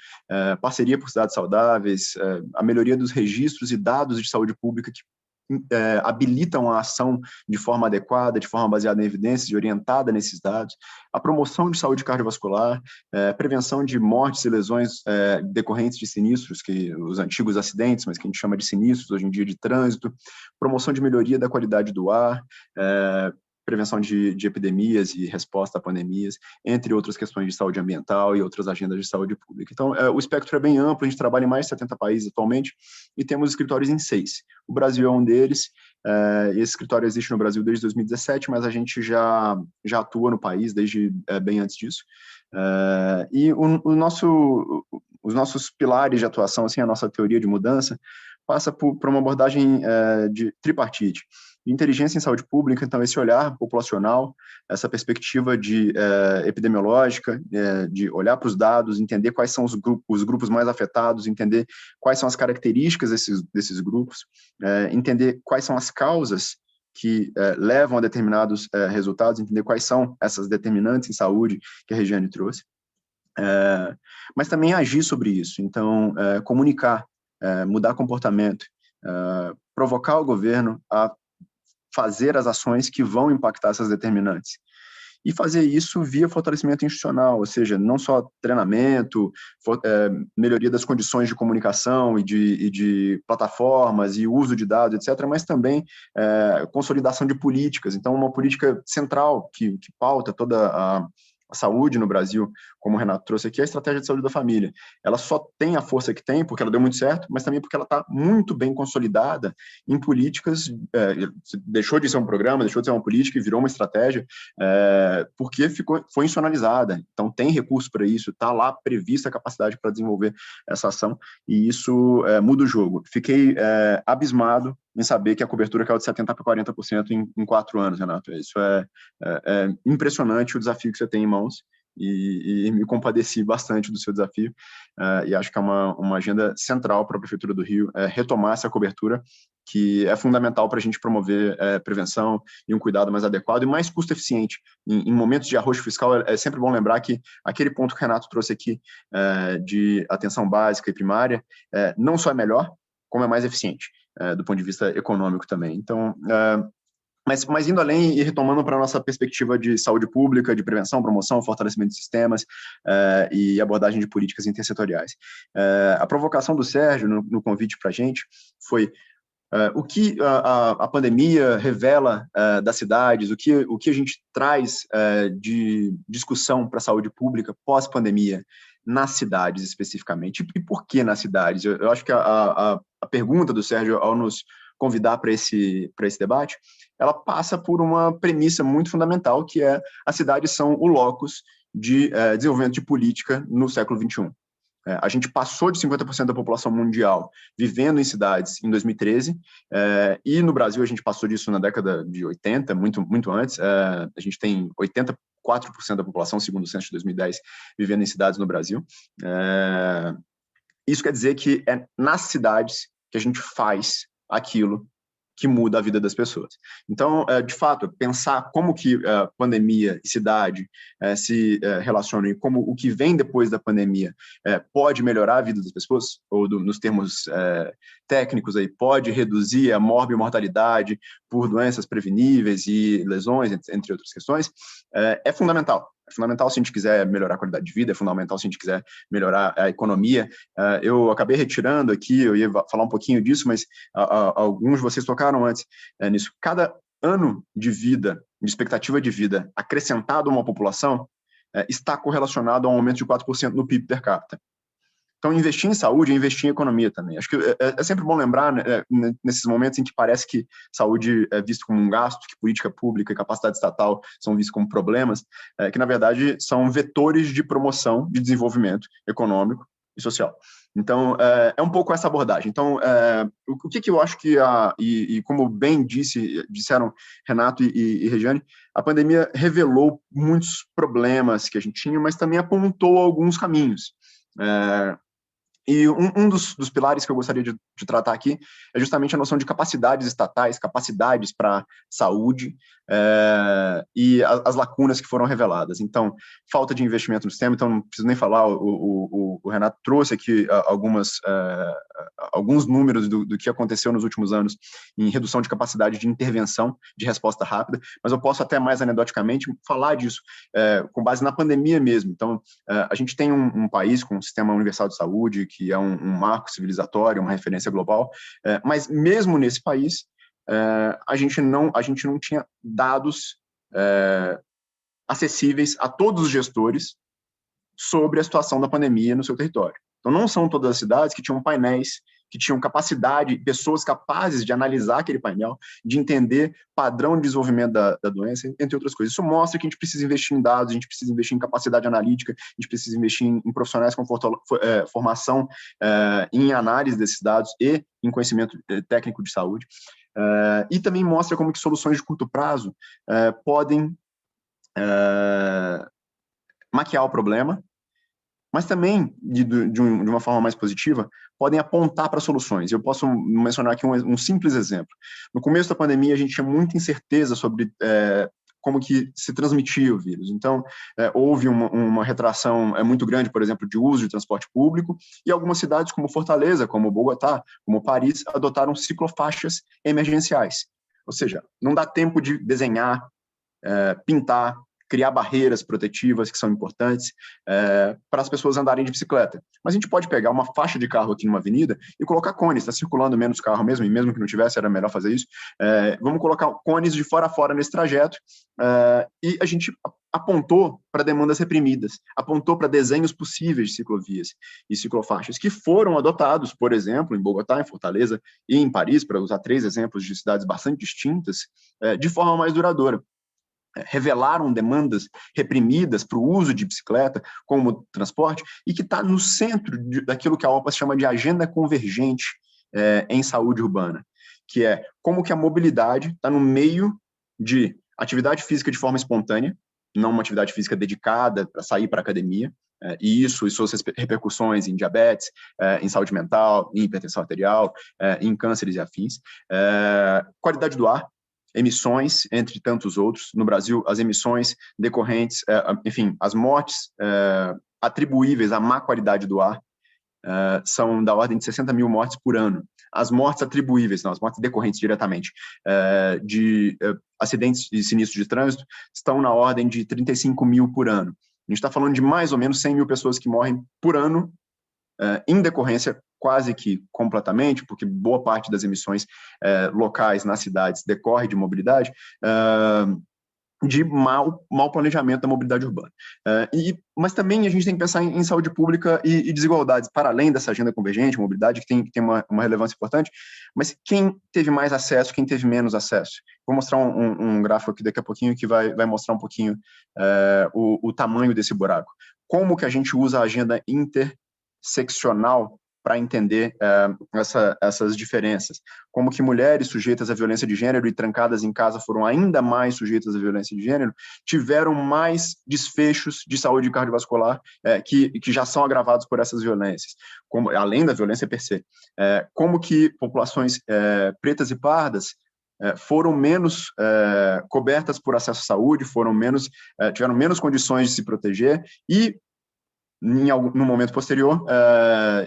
parceria por cidades saudáveis, a melhoria dos registros e dados de saúde pública que habilitam a ação de forma adequada, de forma baseada em evidências e orientada nesses dados, a promoção de saúde cardiovascular, prevenção de mortes e lesões decorrentes de sinistros, que os antigos acidentes, mas que a gente chama de sinistros hoje em dia de trânsito, promoção de melhoria da qualidade do ar, prevenção de epidemias e resposta a pandemias, entre outras questões de saúde ambiental e outras agendas de saúde pública. Então, o espectro é bem amplo, a gente trabalha em mais de 70 países atualmente e temos escritórios em 6. O Brasil é um deles, esse escritório existe no Brasil desde 2017, mas a gente já atua no país desde bem antes disso. E os nossos pilares de atuação, assim, a nossa teoria de mudança, passa por uma abordagem de tripartite. Inteligência em saúde pública, então esse olhar populacional, essa perspectiva epidemiológica, de olhar para os dados, entender quais são os grupos mais afetados, entender quais são as características desses grupos, entender quais são as causas que levam a determinados resultados, entender quais são essas determinantes em saúde que a Regiane trouxe, mas também agir sobre isso, então comunicar, mudar comportamento, provocar o governo a fazer as ações que vão impactar essas determinantes. e fazer isso via fortalecimento institucional, ou seja, não só treinamento, melhoria das condições de comunicação e de plataformas e uso de dados, etc., mas também consolidação de políticas. Então, uma política central que pauta toda a saúde no Brasil, como o Renato trouxe aqui, é a estratégia de saúde da família. Ela só tem a força que tem, porque ela deu muito certo, mas também porque ela está muito bem consolidada em políticas, deixou de ser um programa, deixou de ser uma política e virou uma estratégia, porque foi institucionalizada. Então, tem recurso para isso, está lá prevista a capacidade para desenvolver essa ação, e isso muda o jogo. Fiquei abismado em saber que a cobertura caiu de 70% para 40% em 4 anos, Renato. Isso é impressionante o desafio que você tem em mãos, e me compadeci bastante do seu desafio, e acho que é uma agenda central para a Prefeitura do Rio, retomar essa cobertura, que é fundamental para a gente promover prevenção e um cuidado mais adequado e mais custo eficiente. Em momentos de arroxo fiscal, é sempre bom lembrar que aquele ponto que o Renato trouxe aqui, de atenção básica e primária, não só é melhor, como é mais eficiente, do ponto de vista econômico também. Então, mas indo além e retomando para a nossa perspectiva de saúde pública, de prevenção, promoção, fortalecimento de sistemas e abordagem de políticas intersetoriais. A provocação do Sérgio no convite para a gente foi o que a pandemia revela das cidades, o que a gente traz de discussão para a saúde pública pós-pandemia nas cidades especificamente, e por que nas cidades? Eu acho que a pergunta do Sérgio, ao nos convidar para esse debate, ela passa por uma premissa muito fundamental, que é as cidades são o locus de desenvolvimento de política no século XXI. A gente passou de 50% da população mundial vivendo em cidades em 2013, e no Brasil a gente passou disso na década de 80, muito antes. A gente tem 84% da população, segundo o censo de 2010, vivendo em cidades no Brasil. Isso quer dizer que é nas cidades que a gente faz aquilo que muda a vida das pessoas. Então, de fato, pensar como que pandemia e cidade se relacionam e como o que vem depois da pandemia pode melhorar a vida das pessoas, ou nos termos técnicos, aí, pode reduzir a mortalidade por doenças preveníveis e lesões, entre outras questões, é fundamental. É fundamental se a gente quiser melhorar a qualidade de vida, é fundamental se a gente quiser melhorar a economia. Eu acabei retirando aqui, eu ia falar um pouquinho disso, mas alguns de vocês tocaram antes nisso. Cada ano de vida, de expectativa de vida acrescentado a uma população, está correlacionado a um aumento de 4% no PIB per capita. Então, investir em saúde é investir em economia também. Acho que é sempre bom lembrar, nesses momentos em que parece que saúde é visto como um gasto, que política pública e capacidade estatal são vistos como problemas, que, na verdade, são vetores de promoção de desenvolvimento econômico e social. Então, é um pouco essa abordagem. Então, o que eu acho que, e como bem disseram Renato e Regiane, a pandemia revelou muitos problemas que a gente tinha, mas também apontou alguns caminhos. E um dos pilares que eu gostaria de tratar aqui é justamente a noção de capacidades estatais, capacidades para saúde, e as lacunas que foram reveladas. Então, falta de investimento no sistema, então não preciso nem falar, o Renato trouxe aqui alguns números do que aconteceu nos últimos anos em redução de capacidade de intervenção, de resposta rápida, mas eu posso até mais anedoticamente falar disso com base na pandemia mesmo. Então, a gente tem um país com um sistema universal de saúde, que é um marco civilizatório, uma referência global, mas mesmo nesse país, a gente não tinha dados acessíveis a todos os gestores sobre a situação da pandemia no seu território. Então, não são todas as cidades que tinham painéis, que tinham capacidade, pessoas capazes de analisar aquele painel, de entender padrão de desenvolvimento da doença, entre outras coisas. Isso mostra que a gente precisa investir em dados, a gente precisa investir em capacidade analítica, a gente precisa investir em profissionais com formação em análise desses dados e em conhecimento técnico de saúde. E também mostra como que soluções de curto prazo podem maquiar o problema, mas também, de uma forma mais positiva, podem apontar para soluções. Eu posso mencionar aqui um simples exemplo. No começo da pandemia, a gente tinha muita incerteza sobre como que se transmitia o vírus. Então, houve uma retração muito grande, por exemplo, de uso de transporte público, e algumas cidades, como Fortaleza, como Bogotá, como Paris, adotaram ciclofaixas emergenciais. Ou seja, não dá tempo de desenhar, pintar, criar barreiras protetivas que são importantes para as pessoas andarem de bicicleta. Mas a gente pode pegar uma faixa de carro aqui numa avenida e colocar cones, está circulando menos carro mesmo, e mesmo que não tivesse, era melhor fazer isso. Vamos colocar cones de fora a fora nesse trajeto, e a gente apontou para demandas reprimidas, apontou para desenhos possíveis de ciclovias e ciclofaixas, que foram adotados, por exemplo, em Bogotá, em Fortaleza e em Paris, para usar 3 exemplos de cidades bastante distintas, de forma mais duradoura. Revelaram demandas reprimidas para o uso de bicicleta como transporte e que está no centro daquilo que a OPAS chama de agenda convergente em saúde urbana, que é como que a mobilidade está no meio de atividade física de forma espontânea, não uma atividade física dedicada para sair para a academia, e suas repercussões em diabetes, em saúde mental, em hipertensão arterial, em cânceres e afins, qualidade do ar, emissões, entre tantos outros. No Brasil, as emissões decorrentes, enfim, as mortes atribuíveis à má qualidade do ar são da ordem de 60 mil mortes por ano. As mortes atribuíveis, não, as mortes decorrentes diretamente de acidentes e sinistros de trânsito estão na ordem de 35 mil por ano. A gente está falando de mais ou menos 100 mil pessoas que morrem por ano em decorrência quase que completamente, porque boa parte das emissões locais nas cidades decorre de mobilidade, de mau planejamento da mobilidade urbana. Mas também a gente tem que pensar em saúde pública e desigualdades, para além dessa agenda convergente, mobilidade, que tem uma relevância importante, mas quem teve mais acesso, quem teve menos acesso. Vou mostrar um gráfico aqui daqui a pouquinho que vai mostrar um pouquinho o tamanho desse buraco. Como que a gente usa a agenda interseccional para entender essas diferenças. Como que mulheres sujeitas à violência de gênero e trancadas em casa foram ainda mais sujeitas à violência de gênero, tiveram mais desfechos de saúde cardiovascular que já são agravados por essas violências, além da violência per se. Como que populações pretas e pardas foram menos cobertas por acesso à saúde, tiveram menos condições de se proteger e, no momento posterior,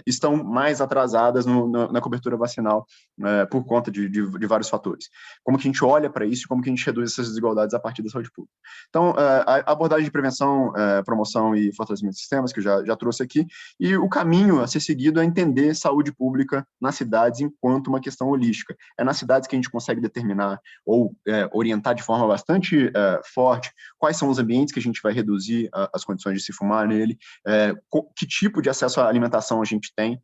estão mais atrasadas na cobertura vacinal por conta de vários fatores. Como que a gente olha para isso e como que a gente reduz essas desigualdades a partir da saúde pública. Então, a abordagem de prevenção, promoção e fortalecimento de sistemas, que eu já trouxe aqui, e o caminho a ser seguido é entender saúde pública nas cidades enquanto uma questão holística. É nas cidades que a gente consegue determinar ou orientar de forma bastante forte quais são os ambientes que a gente vai reduzir as condições de se fumar nele, que tipo de acesso à alimentação a gente tem,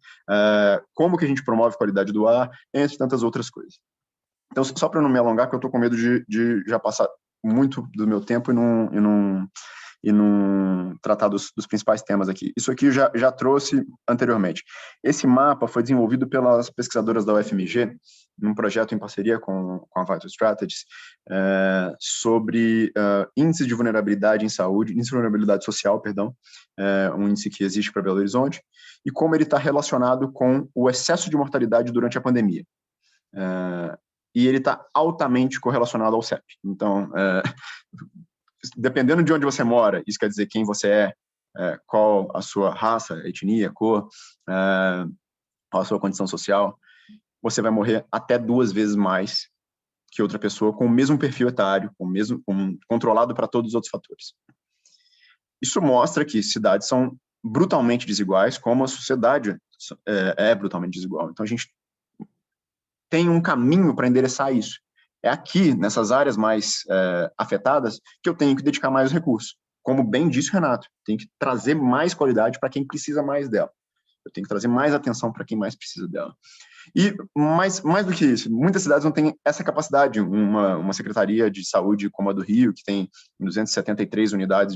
como que a gente promove qualidade do ar, entre tantas outras coisas. Então, só para não me alongar, porque eu estou com medo de já passar muito do meu tempo e não tratar dos principais temas aqui. Isso aqui eu já trouxe anteriormente. Esse mapa foi desenvolvido pelas pesquisadoras da UFMG, num projeto em parceria com a Vital Strategies, sobre índice de vulnerabilidade em saúde, índice de vulnerabilidade social, perdão, um índice que existe para Belo Horizonte, e como ele está relacionado com o excesso de mortalidade durante a pandemia. E ele está altamente correlacionado ao CEP. Então, dependendo de onde você mora, isso quer dizer quem você é, qual a sua raça, etnia, cor, qual a sua condição social, você vai morrer até 2 vezes mais que outra pessoa com o mesmo perfil etário, controlado para todos os outros fatores. Isso mostra que cidades são brutalmente desiguais, como a sociedade é brutalmente desigual. Então, a gente tem um caminho para endereçar isso. É aqui, nessas áreas mais afetadas, que eu tenho que dedicar mais recursos. Como bem disse o Renato, tem que trazer mais qualidade para quem precisa mais dela. Eu tenho que trazer mais atenção para quem mais precisa dela. E mais do que isso, muitas cidades não têm essa capacidade. Uma secretaria de saúde como a do Rio, que tem 273 unidades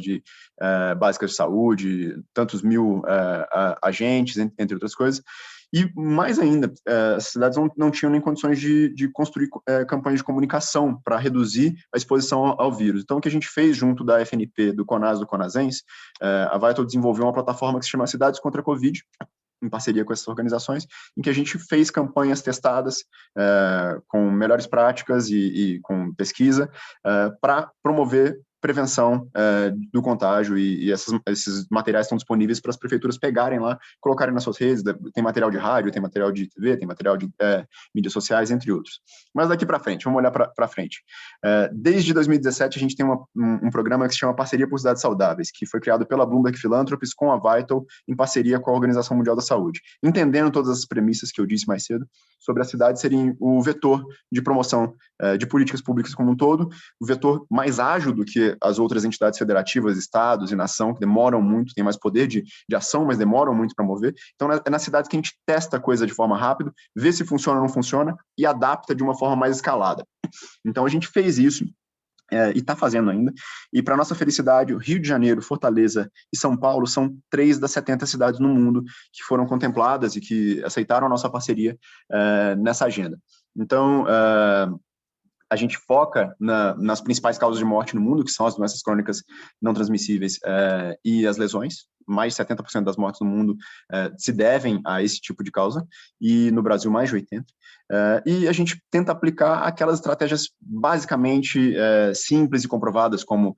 básicas de saúde, tantos mil agentes, entre outras coisas. E mais ainda, as cidades não tinham nem condições de construir campanhas de comunicação para reduzir a exposição ao vírus. Então, o que a gente fez junto da FNP, do CONAS, do CONASENS, a Vital desenvolveu uma plataforma que se chama Cidades contra a Covid, em parceria com essas organizações, em que a gente fez campanhas testadas com melhores práticas e com pesquisa para promover prevenção do contágio, e esses materiais estão disponíveis para as prefeituras pegarem lá, colocarem nas suas redes. Tem material de rádio, tem material de TV, tem material de mídias sociais, entre outros. Mas daqui para frente, vamos olhar para frente. Desde 2017, a gente tem um programa que se chama Parceria por Cidades Saudáveis, que foi criado pela Bloomberg Philanthropies com a Vital, em parceria com a Organização Mundial da Saúde. Entendendo todas as premissas que eu disse mais cedo, sobre as cidades serem o vetor de promoção de políticas públicas como um todo, o vetor mais ágil do que as outras entidades federativas, estados e nação, que demoram muito, têm mais poder de ação, mas demoram muito para mover. Então, é nas cidades que a gente testa a coisa de forma rápida, vê se funciona ou não funciona e adapta de uma forma mais escalada. Então, a gente fez isso, e está fazendo ainda, e para nossa felicidade, o Rio de Janeiro, Fortaleza e São Paulo são 3 das 70 cidades no mundo que foram contempladas e que aceitaram a nossa parceria nessa agenda. Então, a gente foca nas principais causas de morte no mundo, que são as doenças crônicas não transmissíveis e as lesões. Mais de 70% das mortes no mundo se devem a esse tipo de causa, e no Brasil mais de 80%. E a gente tenta aplicar aquelas estratégias basicamente simples e comprovadas, como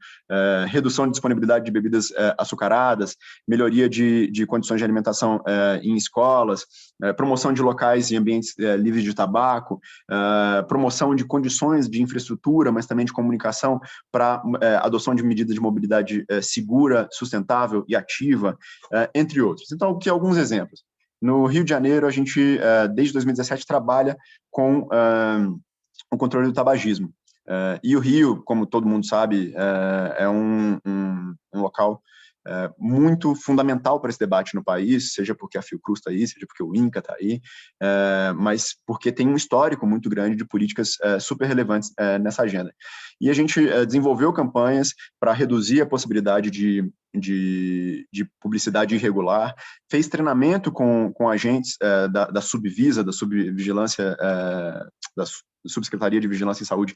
redução de disponibilidade de bebidas açucaradas, melhoria de condições de alimentação em escolas, promoção de locais e ambientes livres de tabaco, promoção de condições de infraestrutura, mas também de comunicação para adoção de medidas de mobilidade segura, sustentável e ativa, entre outros. Então, aqui alguns exemplos. No Rio de Janeiro, a gente, desde 2017, trabalha com o controle do tabagismo. E o Rio, como todo mundo sabe, é um local muito fundamental para esse debate no país, seja porque a Fiocruz está aí, seja porque o INCA está aí, mas porque tem um histórico muito grande de políticas super relevantes nessa agenda. E a gente desenvolveu campanhas para reduzir a possibilidade de publicidade irregular, fez treinamento com agentes da Subvisa, da Subvigilância, da Subsecretaria de Vigilância em Saúde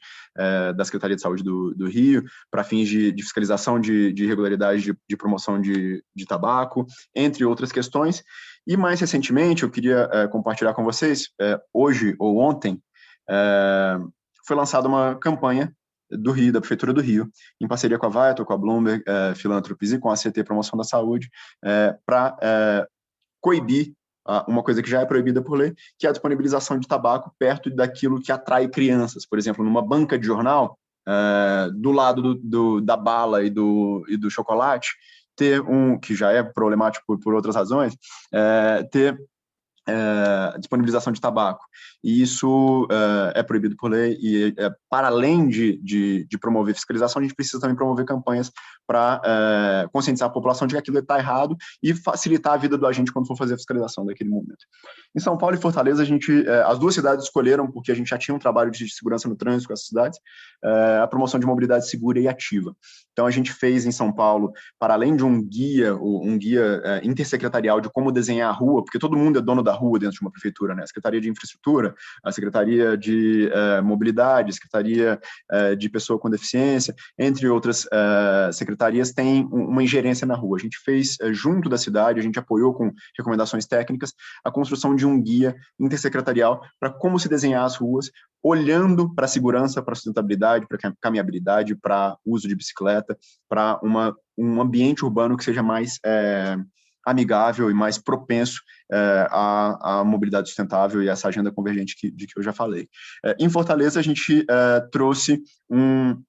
da Secretaria de Saúde do Rio, para fins de fiscalização de irregularidade de promoção de tabaco, entre outras questões. E mais recentemente, eu queria compartilhar com vocês, hoje ou ontem, foi lançada uma campanha do Rio, da Prefeitura do Rio, em parceria com a Vital, com a Bloomberg Philanthropies e com a CT Promoção da Saúde, para coibir uma coisa que já é proibida por lei, que é a disponibilização de tabaco perto daquilo que atrai crianças. Por exemplo, numa banca de jornal, do lado da bala e do chocolate, ter que já é problemático por outras razões, ter disponibilização de tabaco. E isso é proibido por lei, e para além de promover fiscalização, a gente precisa também promover campanhas para conscientizar a população de que aquilo está errado e facilitar a vida do agente quando for fazer a fiscalização daquele momento. Em São Paulo e Fortaleza, as duas cidades escolheram, porque a gente já tinha um trabalho de segurança no trânsito com essas cidades, a promoção de mobilidade segura e ativa. Então, a gente fez em São Paulo, para além de um guia intersecretarial de como desenhar a rua, porque todo mundo é dono da rua dentro de uma prefeitura, né? A Secretaria de Infraestrutura, a Secretaria de Mobilidade, a Secretaria de Pessoa com Deficiência, entre outras secretarias, tem uma ingerência na rua. A gente fez, junto da cidade, a gente apoiou com recomendações técnicas, a construção de um guia intersecretarial para como se desenhar as ruas, olhando para a segurança, para a sustentabilidade, para a caminhabilidade, para o uso de bicicleta, para um ambiente urbano que seja mais amigável e mais propenso à mobilidade sustentável e essa agenda convergente de que eu já falei. Em Fortaleza, a gente trouxe um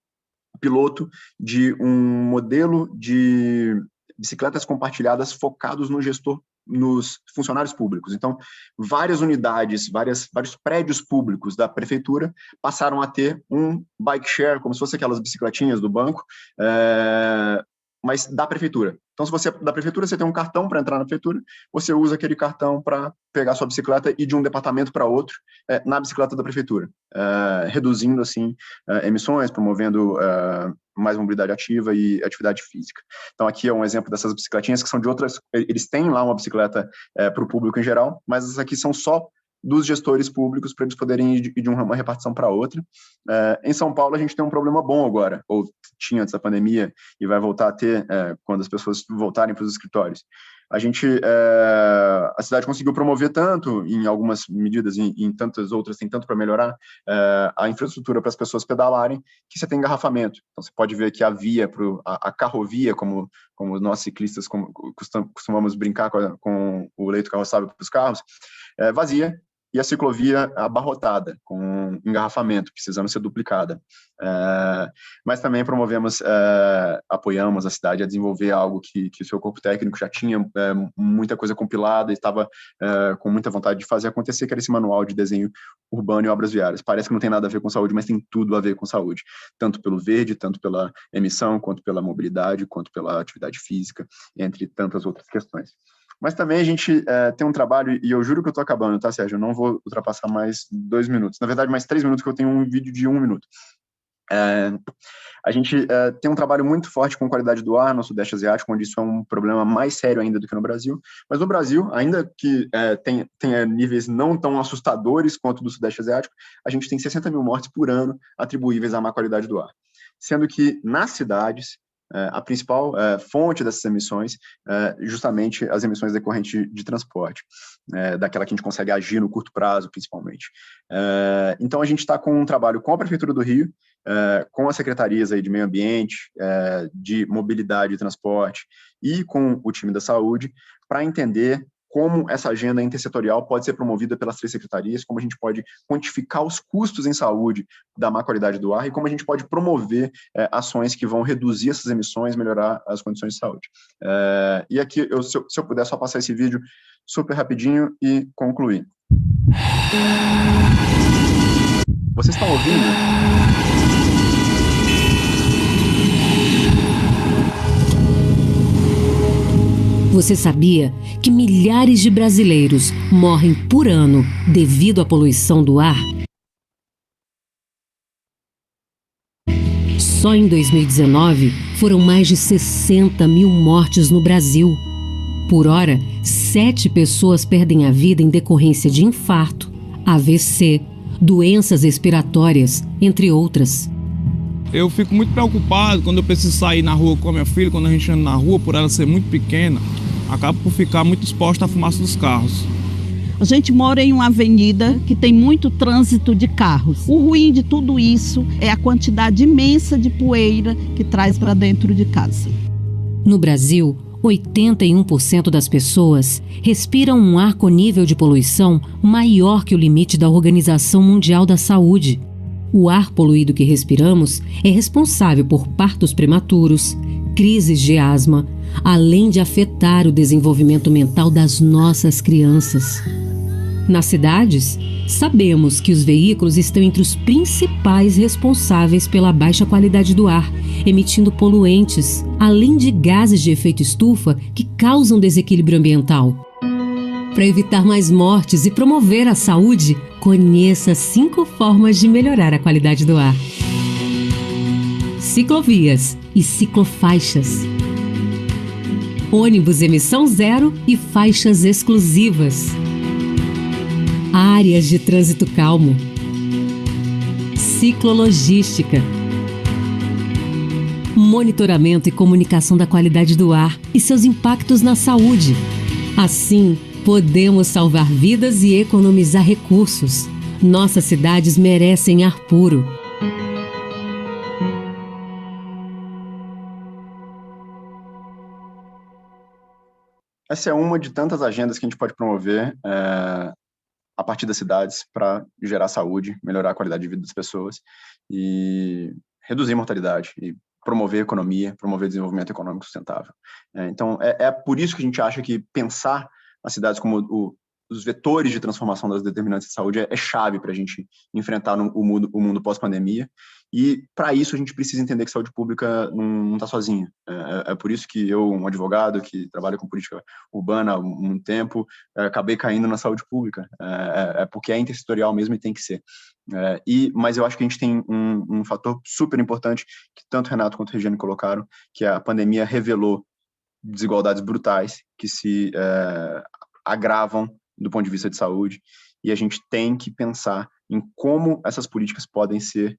piloto de um modelo de bicicletas compartilhadas focados nos funcionários públicos. Então, várias unidades, vários prédios públicos da prefeitura passaram a ter um bike share, como se fosse aquelas bicicletinhas do banco, mas da prefeitura. Então, se você da prefeitura, você tem um cartão para entrar na prefeitura, você usa aquele cartão para pegar sua bicicleta e ir de um departamento para outro na bicicleta da prefeitura, reduzindo, assim, emissões, promovendo mais mobilidade ativa e atividade física. Então, aqui é um exemplo dessas bicicletinhas que são de outras... Eles têm lá uma bicicleta para o público em geral, mas essas aqui são só dos gestores públicos para eles poderem ir de uma repartição para outra. Em São Paulo, a gente tem um problema bom agora, ou tinha antes da pandemia, e vai voltar a ter quando as pessoas voltarem para os escritórios. A cidade conseguiu promover tanto, em algumas medidas, em tantas outras, tem tanto para melhorar, a infraestrutura para as pessoas pedalarem, que você tem engarrafamento. Então, você pode ver que a via, a carrovia, como os nossos ciclistas costumamos brincar com o leito carroçável para os carros, vazia, e a ciclovia abarrotada, com engarrafamento, precisando ser duplicada. Mas também apoiamos a cidade a desenvolver algo que o seu corpo técnico já tinha muita coisa compilada e estava com muita vontade de fazer acontecer, que era esse manual de desenho urbano e obras viárias. Parece que não tem nada a ver com saúde, mas tem tudo a ver com saúde, tanto pelo verde, tanto pela emissão, quanto pela mobilidade, quanto pela atividade física, entre tantas outras questões. Mas também a gente tem um trabalho, e eu juro que eu estou acabando, tá, Sérgio? Eu não vou ultrapassar mais 2 minutos. Na verdade, mais 3 minutos, que eu tenho um vídeo de 1 minuto. A gente tem um trabalho muito forte com qualidade do ar no Sudeste Asiático, onde isso é um problema mais sério ainda do que no Brasil. Mas no Brasil, ainda que tenha níveis não tão assustadores quanto do Sudeste Asiático, a gente tem 60 mil mortes por ano atribuíveis à má qualidade do ar. Sendo que nas cidades, a principal fonte dessas emissões justamente as emissões decorrentes de transporte, daquela que a gente consegue agir no curto prazo, principalmente. Então, a gente está com um trabalho com a Prefeitura do Rio, com as secretarias aí de meio ambiente, de mobilidade e transporte e com o time da saúde, para entender como essa agenda intersetorial pode ser promovida pelas 3 secretarias, como a gente pode quantificar os custos em saúde da má qualidade do ar e como a gente pode promover ações que vão reduzir essas emissões, melhorar as condições de saúde. E aqui, se eu puder só passar esse vídeo super rapidinho e concluir. Vocês estão ouvindo? Você sabia que milhares de brasileiros morrem por ano devido à poluição do ar? Só em 2019 foram mais de 60 mil mortes no Brasil. Por hora, 7 pessoas perdem a vida em decorrência de infarto, AVC, doenças respiratórias, entre outras. Eu fico muito preocupado quando eu preciso sair na rua com a minha filha, quando a gente anda na rua, por ela ser muito pequena, acabo por ficar muito exposta à fumaça dos carros. A gente mora em uma avenida que tem muito trânsito de carros. O ruim de tudo isso é a quantidade imensa de poeira que traz para dentro de casa. No Brasil, 81% das pessoas respiram um ar com nível de poluição maior que o limite da Organização Mundial da Saúde. O ar poluído que respiramos é responsável por partos prematuros, crises de asma, além de afetar o desenvolvimento mental das nossas crianças. Nas cidades, sabemos que os veículos estão entre os principais responsáveis pela baixa qualidade do ar, emitindo poluentes, além de gases de efeito estufa que causam desequilíbrio ambiental. Para evitar mais mortes e promover a saúde, conheça 5 formas de melhorar a qualidade do ar. Ciclovias e ciclofaixas. Ônibus emissão zero e faixas exclusivas. Áreas de trânsito calmo. Ciclologística. Monitoramento e comunicação da qualidade do ar e seus impactos na saúde. Assim, podemos salvar vidas e economizar recursos. Nossas cidades merecem ar puro. Essa é uma de tantas agendas que a gente pode promover a partir das cidades para gerar saúde, melhorar a qualidade de vida das pessoas e reduzir a mortalidade e promover a economia, promover o desenvolvimento econômico sustentável. Então, é por isso que a gente acha que pensar as cidades como os vetores de transformação das determinantes de saúde é chave para a gente enfrentar o mundo pós-pandemia. E, para isso, a gente precisa entender que saúde pública não está sozinha. É por isso que eu, um advogado que trabalha com política urbana há um tempo, acabei caindo na saúde pública. Porque é intersetorial mesmo e tem que ser. Mas eu acho que a gente tem um fator super importante que tanto Renato quanto Regiane colocaram, que a pandemia revelou desigualdades brutais que se agravam do ponto de vista de saúde, e a gente tem que pensar em como essas políticas podem ser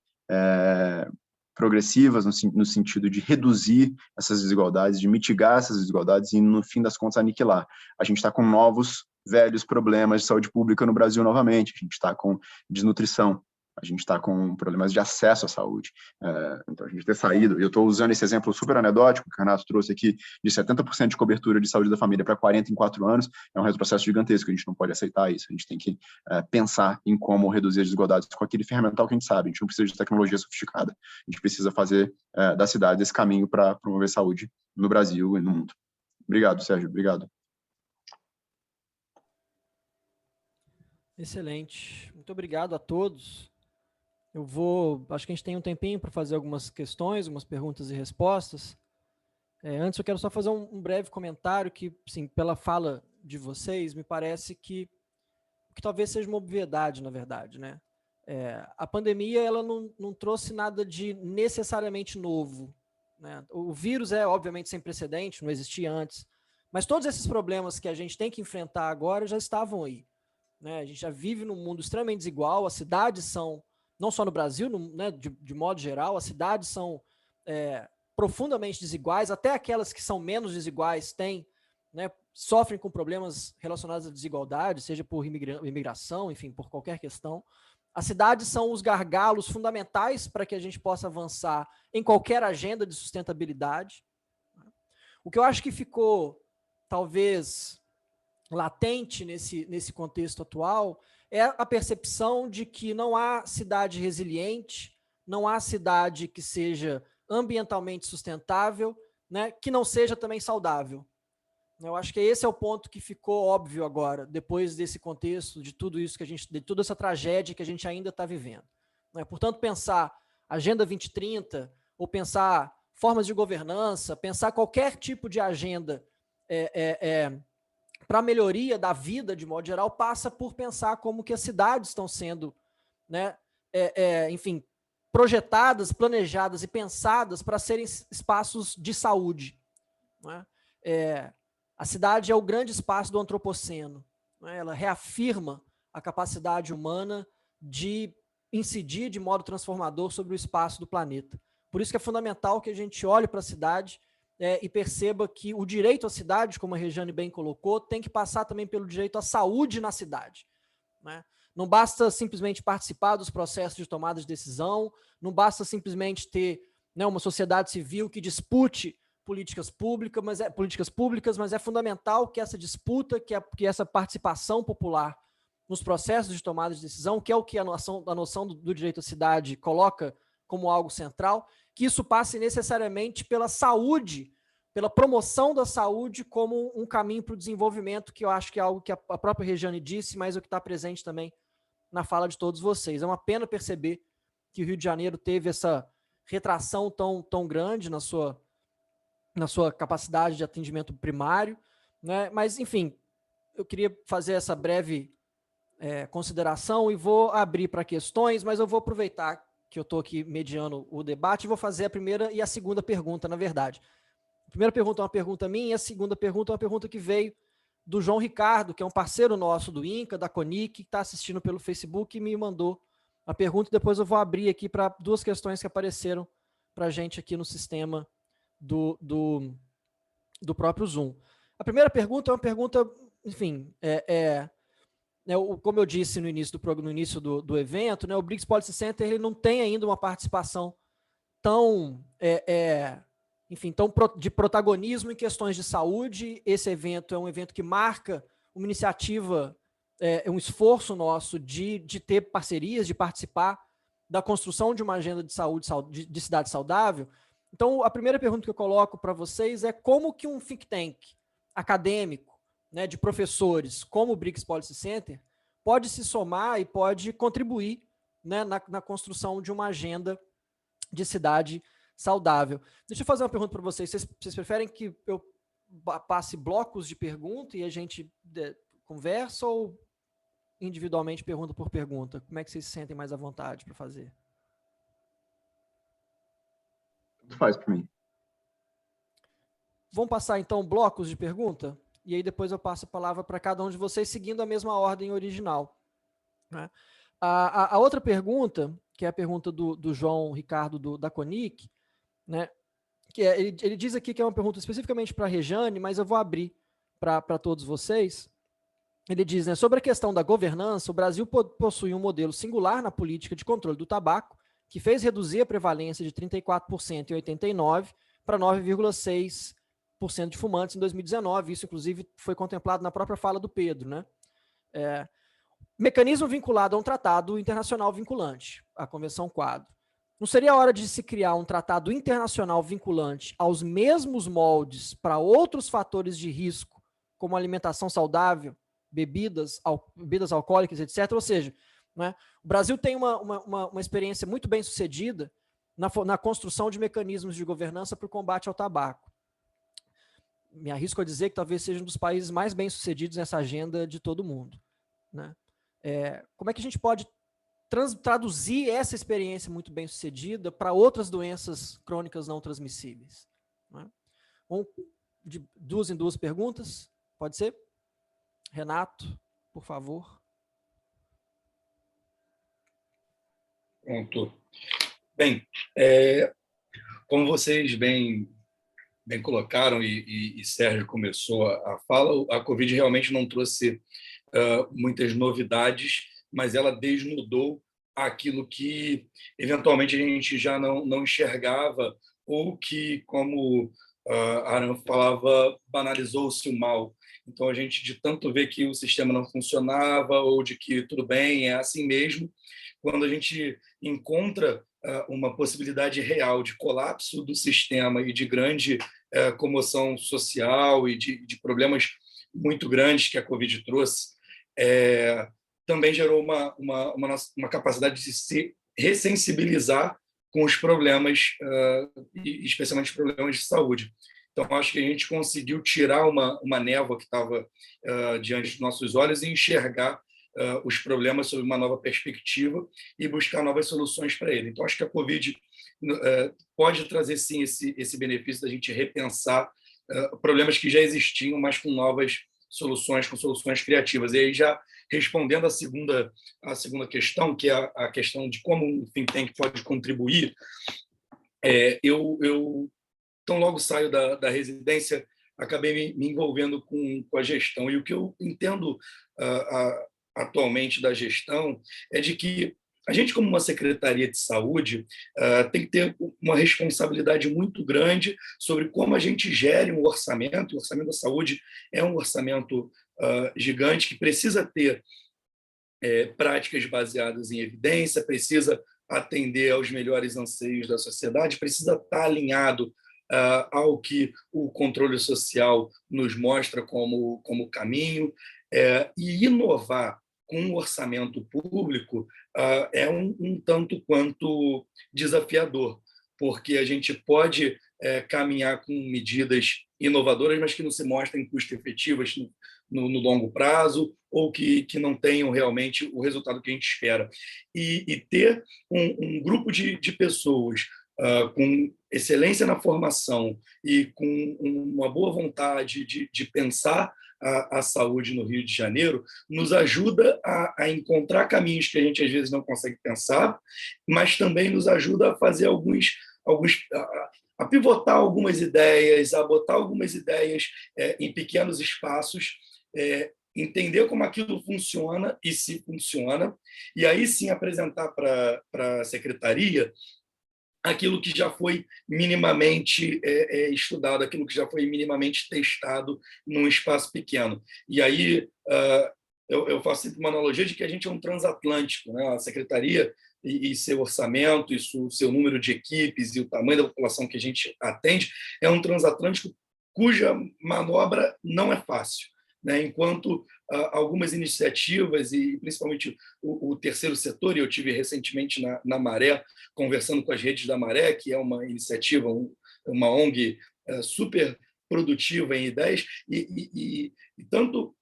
progressivas no sentido de reduzir essas desigualdades, de mitigar essas desigualdades e, no fim das contas, aniquilar. A gente está com novos, velhos problemas de saúde pública no Brasil novamente, a gente está com desnutrição, a gente está com problemas de acesso à saúde. Então, a gente ter saído, eu estou usando esse exemplo super anedótico que o Renato trouxe aqui, de 70% de cobertura de saúde da família para 40 em 4 anos, é um retrocesso gigantesco, a gente não pode aceitar isso, a gente tem que pensar em como reduzir as desigualdades com aquele ferramental que a gente sabe, a gente não precisa de tecnologia sofisticada, a gente precisa fazer da cidade esse caminho para promover saúde no Brasil e no mundo. Obrigado, Sérgio, obrigado. Excelente, muito obrigado a todos. Acho que a gente tem um tempinho para fazer algumas questões, algumas perguntas e respostas. Antes eu quero só fazer um breve comentário que, sim, pela fala de vocês, me parece que talvez seja uma obviedade, na verdade, né? A pandemia, ela não trouxe nada de necessariamente novo, né? O vírus é, obviamente, sem precedente, não existia antes, mas todos esses problemas que a gente tem que enfrentar agora já estavam aí, né? A gente já vive num mundo extremamente desigual, as cidades são, não só no Brasil, né, de modo geral, as cidades são profundamente desiguais, até aquelas que são menos desiguais têm, né, sofrem com problemas relacionados à desigualdade, seja por imigração, enfim, por qualquer questão. As cidades são os gargalos fundamentais para que a gente possa avançar em qualquer agenda de sustentabilidade. O que eu acho que ficou, talvez, latente nesse contexto atual é a percepção de que não há cidade resiliente, não há cidade que seja ambientalmente sustentável, né, que não seja também saudável. Eu acho que esse é o ponto que ficou óbvio agora, depois desse contexto, de tudo isso de toda essa tragédia que a gente ainda está vivendo. Portanto, pensar Agenda 2030, ou pensar formas de governança, pensar qualquer tipo de agenda para a melhoria da vida, de modo geral, passa por pensar como que as cidades estão sendo, né, enfim, projetadas, planejadas e pensadas para serem espaços de saúde. Né? A cidade é o grande espaço do antropoceno. Né? Ela reafirma a capacidade humana de incidir de modo transformador sobre o espaço do planeta. Por isso que é fundamental que a gente olhe para a cidade e perceba que o direito à cidade, como a Rejane bem colocou, tem que passar também pelo direito à saúde na cidade. Né? Não basta simplesmente participar dos processos de tomada de decisão, não basta simplesmente ter, né, uma sociedade civil que dispute políticas públicas, mas é fundamental que essa disputa, que essa participação popular nos processos de tomada de decisão, que é o que a noção do direito à cidade coloca como algo central, que isso passe necessariamente pela saúde, pela promoção da saúde como um caminho para o desenvolvimento, que eu acho que é algo que a própria Rejane disse, mas o que está presente também na fala de todos vocês. É uma pena perceber que o Rio de Janeiro teve essa retração tão grande na sua capacidade de atendimento primário, né? Mas, enfim, eu queria fazer essa breve consideração e vou abrir para questões, mas eu vou aproveitar que eu estou aqui mediando o debate e vou fazer a primeira e a segunda pergunta, na verdade. A primeira pergunta é uma pergunta minha e a segunda pergunta é uma pergunta que veio do João Ricardo, que é um parceiro nosso do INCA, da CONIC, que está assistindo pelo Facebook e me mandou a pergunta. Depois eu vou abrir aqui para duas questões que apareceram para a gente aqui no sistema do próprio Zoom. A primeira pergunta é uma pergunta, enfim, como eu disse no início do evento, né, o BRICS Policy Center ele não tem ainda uma participação tão de protagonismo em questões de saúde. Esse evento é um evento que marca uma iniciativa, um esforço nosso de ter parcerias, de participar da construção de uma agenda de saúde, de cidade saudável. Então, a primeira pergunta que eu coloco para vocês é como que um think tank acadêmico, né, de professores, como o BRICS Policy Center, pode se somar e pode contribuir, né, na construção de uma agenda de cidade saudável. Deixa eu fazer uma pergunta para vocês. Vocês preferem que eu passe blocos de pergunta e a gente conversa, ou individualmente, pergunta por pergunta? Como é que vocês se sentem mais à vontade para fazer? Faz para mim. Vamos passar, então, blocos de pergunta? E aí depois eu passo a palavra para cada um de vocês, seguindo a mesma ordem original. Né? A outra pergunta que é a pergunta do João Ricardo da CONIC, né? Que ele diz aqui que é uma pergunta especificamente para a Rejane, mas eu vou abrir para todos vocês. Ele diz, né, sobre a questão da governança, o Brasil possui um modelo singular na política de controle do tabaco, que fez reduzir a prevalência de 34% em 89 para 9,6% de fumantes em 2019. Isso, inclusive, foi contemplado na própria fala do Pedro, né? Mecanismo vinculado a um tratado internacional vinculante, a Convenção Quadro. Não seria a hora de se criar um tratado internacional vinculante aos mesmos moldes para outros fatores de risco, como alimentação saudável, bebidas alcoólicas, etc. Ou seja, né, o Brasil tem uma experiência muito bem sucedida na construção de mecanismos de governança para o combate ao tabaco. Me arrisco a dizer que talvez seja um dos países mais bem sucedidos nessa agenda de todo mundo, né? Como é que a gente pode traduzir essa experiência muito bem sucedida para outras doenças crônicas não transmissíveis, né? De 2 em 2 perguntas, pode ser? Renato, por favor. Pronto. Bem, como vocês bem colocaram e Sérgio começou a fala, a Covid realmente não trouxe muitas novidades, mas ela desnudou aquilo que eventualmente a gente já não enxergava ou que, como a Aran falava, banalizou-se o mal. Então, a gente, de tanto ver que o sistema não funcionava ou de que tudo bem, é assim mesmo, quando a gente encontra uma possibilidade real de colapso do sistema e de grande comoção social e de problemas muito grandes que a Covid trouxe, também gerou uma capacidade de se ressensibilizar com os problemas, especialmente os problemas de saúde. Então, acho que a gente conseguiu tirar uma névoa que estava diante dos nossos olhos e enxergar os problemas sob uma nova perspectiva e buscar novas soluções para ele. Então, acho que a Covid pode trazer, sim, esse benefício da gente repensar problemas que já existiam, mas com novas soluções, com soluções criativas. E aí, já respondendo a segunda questão, que é a questão de como um think tank pode contribuir, eu tão logo saio da residência, acabei me envolvendo com a gestão. E o que eu entendo atualmente da gestão é de que a gente, como uma Secretaria de Saúde, tem que ter uma responsabilidade muito grande sobre como a gente gere um orçamento. O orçamento da saúde é um orçamento gigante que precisa ter práticas baseadas em evidência, precisa atender aos melhores anseios da sociedade, precisa estar alinhado ao que o controle social nos mostra como caminho, e inovar com um orçamento público é um tanto quanto desafiador, porque a gente pode caminhar com medidas inovadoras, mas que não se mostrem custo-efetivas no longo prazo, ou que não tenham realmente o resultado que a gente espera. E ter um grupo de pessoas com excelência na formação e com uma boa vontade de pensar a saúde no Rio de Janeiro, nos ajuda a encontrar caminhos que a gente às vezes não consegue pensar, mas também nos ajuda a fazer a pivotar algumas ideias, a botar algumas ideias em pequenos espaços, entender como aquilo funciona e se funciona, e aí sim apresentar para a secretaria aquilo que já foi minimamente estudado, aquilo que já foi minimamente testado num espaço pequeno. E aí eu faço sempre uma analogia de que a gente é um transatlântico, né? A secretaria e seu orçamento, e seu número de equipes e o tamanho da população que a gente atende é um transatlântico cuja manobra não é fácil, né? Enquanto algumas iniciativas, e principalmente o terceiro setor, e eu tive recentemente na Maré, conversando com as redes da Maré, que é uma iniciativa, uma ONG super produtiva em ideias, e tanto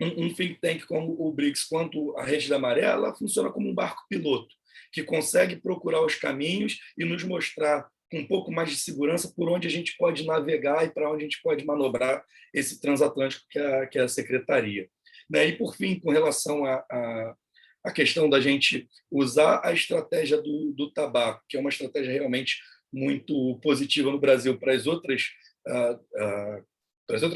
um think tank como o BRICS quanto a Rede da Maré, ela funciona como um barco piloto, que consegue procurar os caminhos e nos mostrar com um pouco mais de segurança por onde a gente pode navegar e para onde a gente pode manobrar esse transatlântico que é a secretaria. E, por fim, com relação a questão da gente usar a estratégia do tabaco, que é uma estratégia realmente muito positiva no Brasil para as outras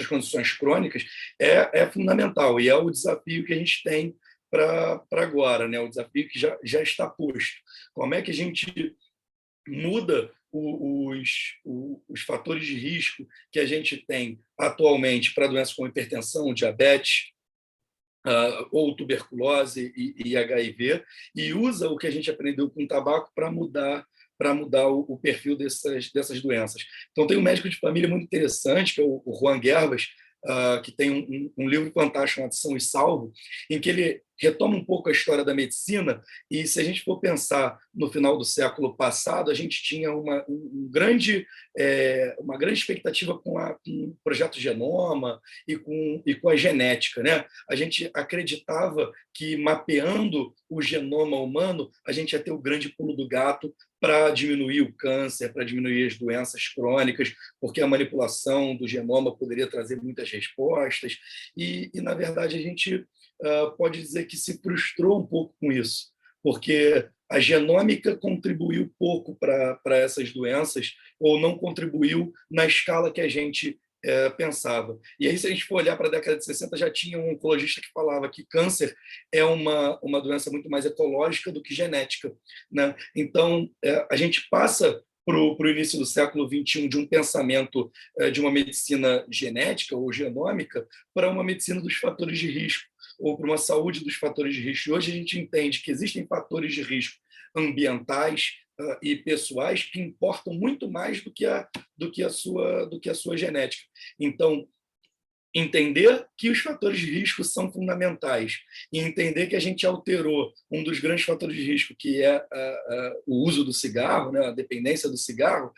condições crônicas, é fundamental, e é o desafio que a gente tem para agora, né? O desafio que já está posto. Como é que a gente muda os fatores de risco que a gente tem atualmente para doenças como hipertensão, diabetes, ou tuberculose e HIV, e usa o que a gente aprendeu com o tabaco para mudar o perfil dessas doenças. Então, tem um médico de família muito interessante, que é o Juan Gerbas, que tem um livro fantástico chamado São e Salvo, em que ele retoma um pouco a história da medicina, e se a gente for pensar no final do século passado, a gente tinha uma grande expectativa com o projeto Genoma e com a genética, né? A gente acreditava que, mapeando o genoma humano, a gente ia ter o grande pulo do gato para diminuir o câncer, para diminuir as doenças crônicas, porque a manipulação do genoma poderia trazer muitas respostas, e na verdade, a gente pode dizer que se frustrou um pouco com isso, porque a genômica contribuiu pouco para essas doenças, ou não contribuiu na escala que a gente pensava. E aí, se a gente for olhar para a década de 60, já tinha um oncologista que falava que câncer é uma doença muito mais ecológica do que genética, né? Então, a gente passa para o início do século XXI de um pensamento de uma medicina genética ou genômica para uma medicina dos fatores de risco, ou para uma saúde dos fatores de risco. E hoje a gente entende que existem fatores de risco ambientais e pessoais que importam muito mais do que a sua genética. Então, entender que os fatores de risco são fundamentais e entender que a gente alterou um dos grandes fatores de risco, que é o uso do cigarro, né, a dependência do cigarro.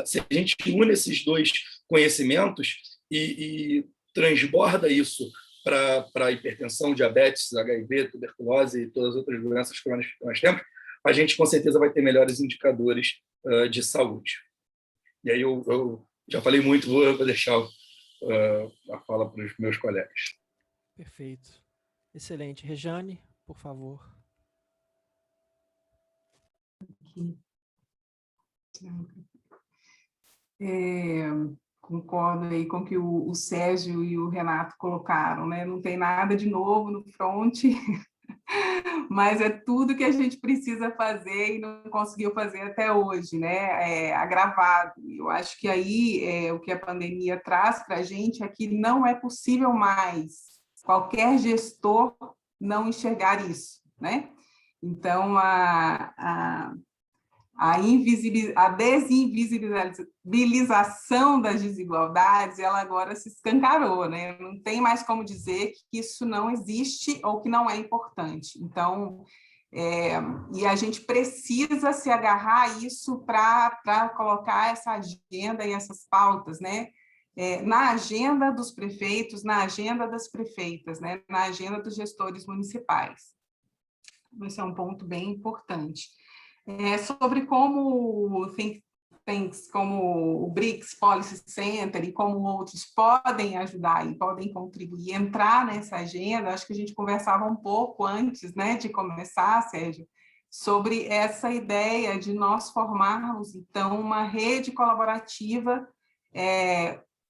Se a gente une esses dois conhecimentos e transborda isso para hipertensão, diabetes, HIV, tuberculose e todas as outras doenças crônicas que nós temos, a gente com certeza vai ter melhores indicadores de saúde. E aí eu já falei muito, vou deixar a fala para os meus colegas. Perfeito. Excelente. Rejane, por favor. Concordo aí com o que o Sérgio e o Renato colocaram, né? Não tem nada de novo no front, mas é tudo que a gente precisa fazer e não conseguiu fazer até hoje, né? Agravado. Eu acho que aí o que a pandemia traz para a gente é que não é possível mais qualquer gestor não enxergar isso, né? Então, a desinvisibilização das desigualdades, ela agora se escancarou, né? Não tem mais como dizer que isso não existe ou que não é importante. Então, e a gente precisa se agarrar a isso para colocar essa agenda e essas pautas, né? Na agenda dos prefeitos, na agenda das prefeitas, né? Na agenda dos gestores municipais. Esse é um ponto bem importante. Sobre como think tanks, como o BRICS Policy Center e como outros podem ajudar e podem contribuir, entrar nessa agenda. Acho que a gente conversava um pouco antes, né, de começar, Sérgio, sobre essa ideia de nós formarmos, então, uma rede colaborativa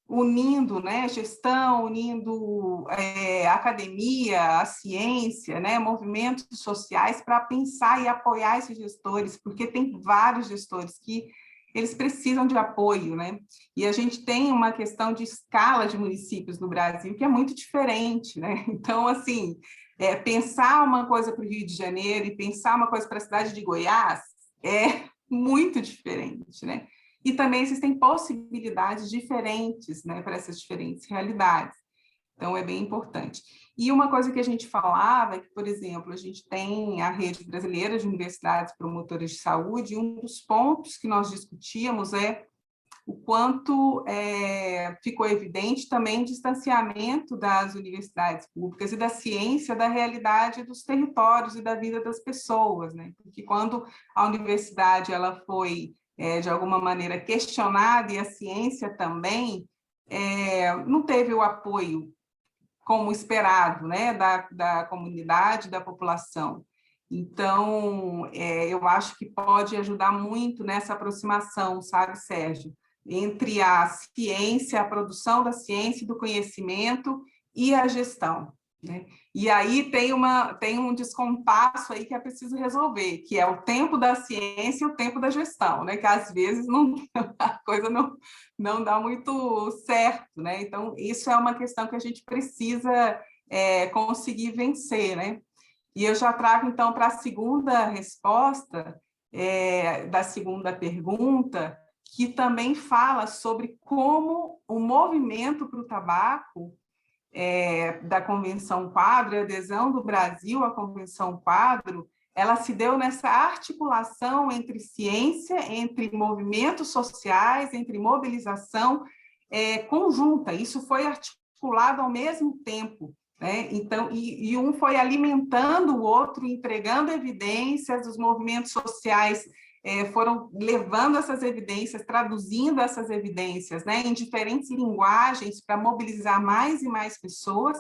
unindo, né, gestão, unindo a academia, a ciência, né, movimentos sociais para pensar e apoiar esses gestores, porque tem vários gestores que eles precisam de apoio, né? E a gente tem uma questão de escala de municípios no Brasil que é muito diferente, né? Então, assim, pensar uma coisa para o Rio de Janeiro e pensar uma coisa para a cidade de Goiás é muito diferente, né? E também existem possibilidades diferentes, né, para essas diferentes realidades. Então, é bem importante. E uma coisa que a gente falava é que, por exemplo, a gente tem a Rede Brasileira de Universidades Promotoras de Saúde, e um dos pontos que nós discutíamos é o quanto ficou evidente também o distanciamento das universidades públicas e da ciência da realidade dos territórios e da vida das pessoas, né? Porque quando a universidade ela foi de alguma maneira questionada, e a ciência também, não teve o apoio como esperado, né, da comunidade, da população. Então, eu acho que pode ajudar muito nessa aproximação, sabe, Sérgio? Entre a ciência, a produção da ciência e do conhecimento e a gestão, né? E aí tem um descompasso aí que é preciso resolver, que é o tempo da ciência e o tempo da gestão, né? Que às vezes a coisa não dá muito certo, né? Então, isso é uma questão que a gente precisa conseguir vencer, né? E eu já trago, então, para a segunda resposta da segunda pergunta, que também fala sobre como o movimento para o tabaco da Convenção Quadro, a adesão do Brasil à Convenção Quadro, ela se deu nessa articulação entre ciência, entre movimentos sociais, entre mobilização conjunta. Isso foi articulado ao mesmo tempo, né? Então, e um foi alimentando o outro, entregando evidências, os movimentos sociais foram levando essas evidências, traduzindo essas evidências, né, em diferentes linguagens para mobilizar mais e mais pessoas,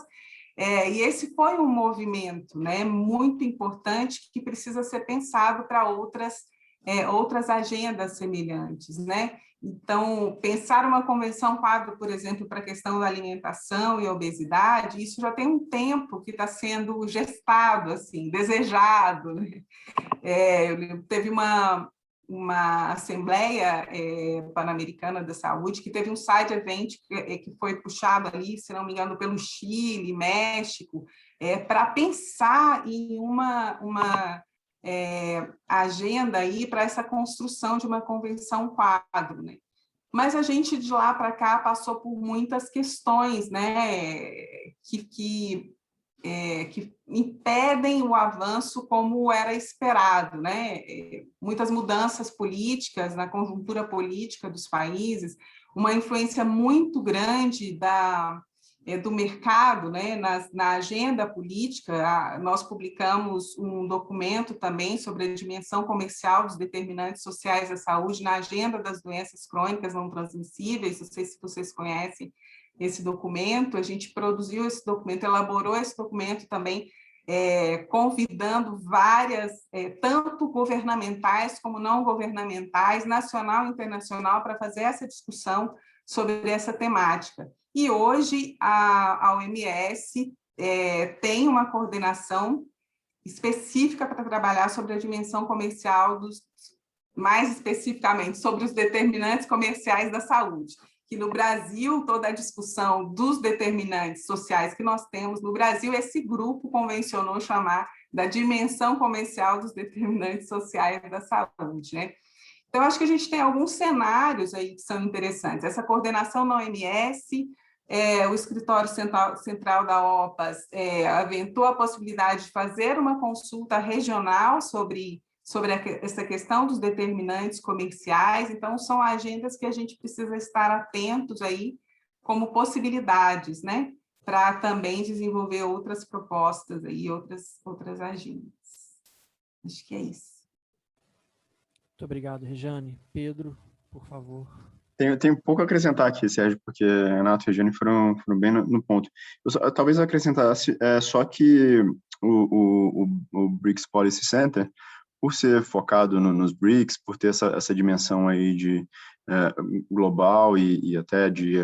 e esse foi um movimento, né, muito importante que precisa ser pensado para outras agendas semelhantes, né? Então, pensar uma convenção quadro, por exemplo, para a questão da alimentação e obesidade, isso já tem um tempo que está sendo gestado, assim, desejado, né? Teve uma Assembleia Pan-Americana da Saúde, que teve um side event que foi puxado ali, se não me engano, pelo Chile, México, para pensar em uma agenda aí para essa construção de uma convenção quadro, né? Mas a gente de lá para cá passou por muitas questões, né, que impedem o avanço como era esperado, né? Muitas mudanças políticas na conjuntura política dos países, uma influência muito grande do mercado, né, na agenda política. Nós publicamos um documento também sobre a dimensão comercial dos determinantes sociais da saúde na agenda das doenças crônicas não transmissíveis. Não sei se vocês conhecem esse documento. A gente produziu esse documento, elaborou esse documento também, convidando várias, tanto governamentais como não governamentais, nacional e internacional, para fazer essa discussão sobre essa temática. E hoje a OMS tem uma coordenação específica para trabalhar sobre a dimensão comercial, mais especificamente sobre os determinantes comerciais da saúde. Que no Brasil, toda a discussão dos determinantes sociais que nós temos no Brasil, esse grupo convencionou chamar da dimensão comercial dos determinantes sociais da saúde, né? Então, acho que a gente tem alguns cenários aí que são interessantes. Essa coordenação na OMS, o escritório central da OPAS aventou a possibilidade de fazer uma consulta regional sobre essa questão dos determinantes comerciais. Então, são agendas que a gente precisa estar atentos aí como possibilidades, né, para também desenvolver outras propostas aí, outras agendas. Acho que é isso. Muito obrigado, Rejane. Pedro, por favor. Tenho pouco a acrescentar aqui, Sérgio, porque Renato e Rejane foram bem no ponto. Eu talvez acrescentasse só que o BRICS Policy Center, por ser focado nos BRICS, por ter essa dimensão aí de global e até de,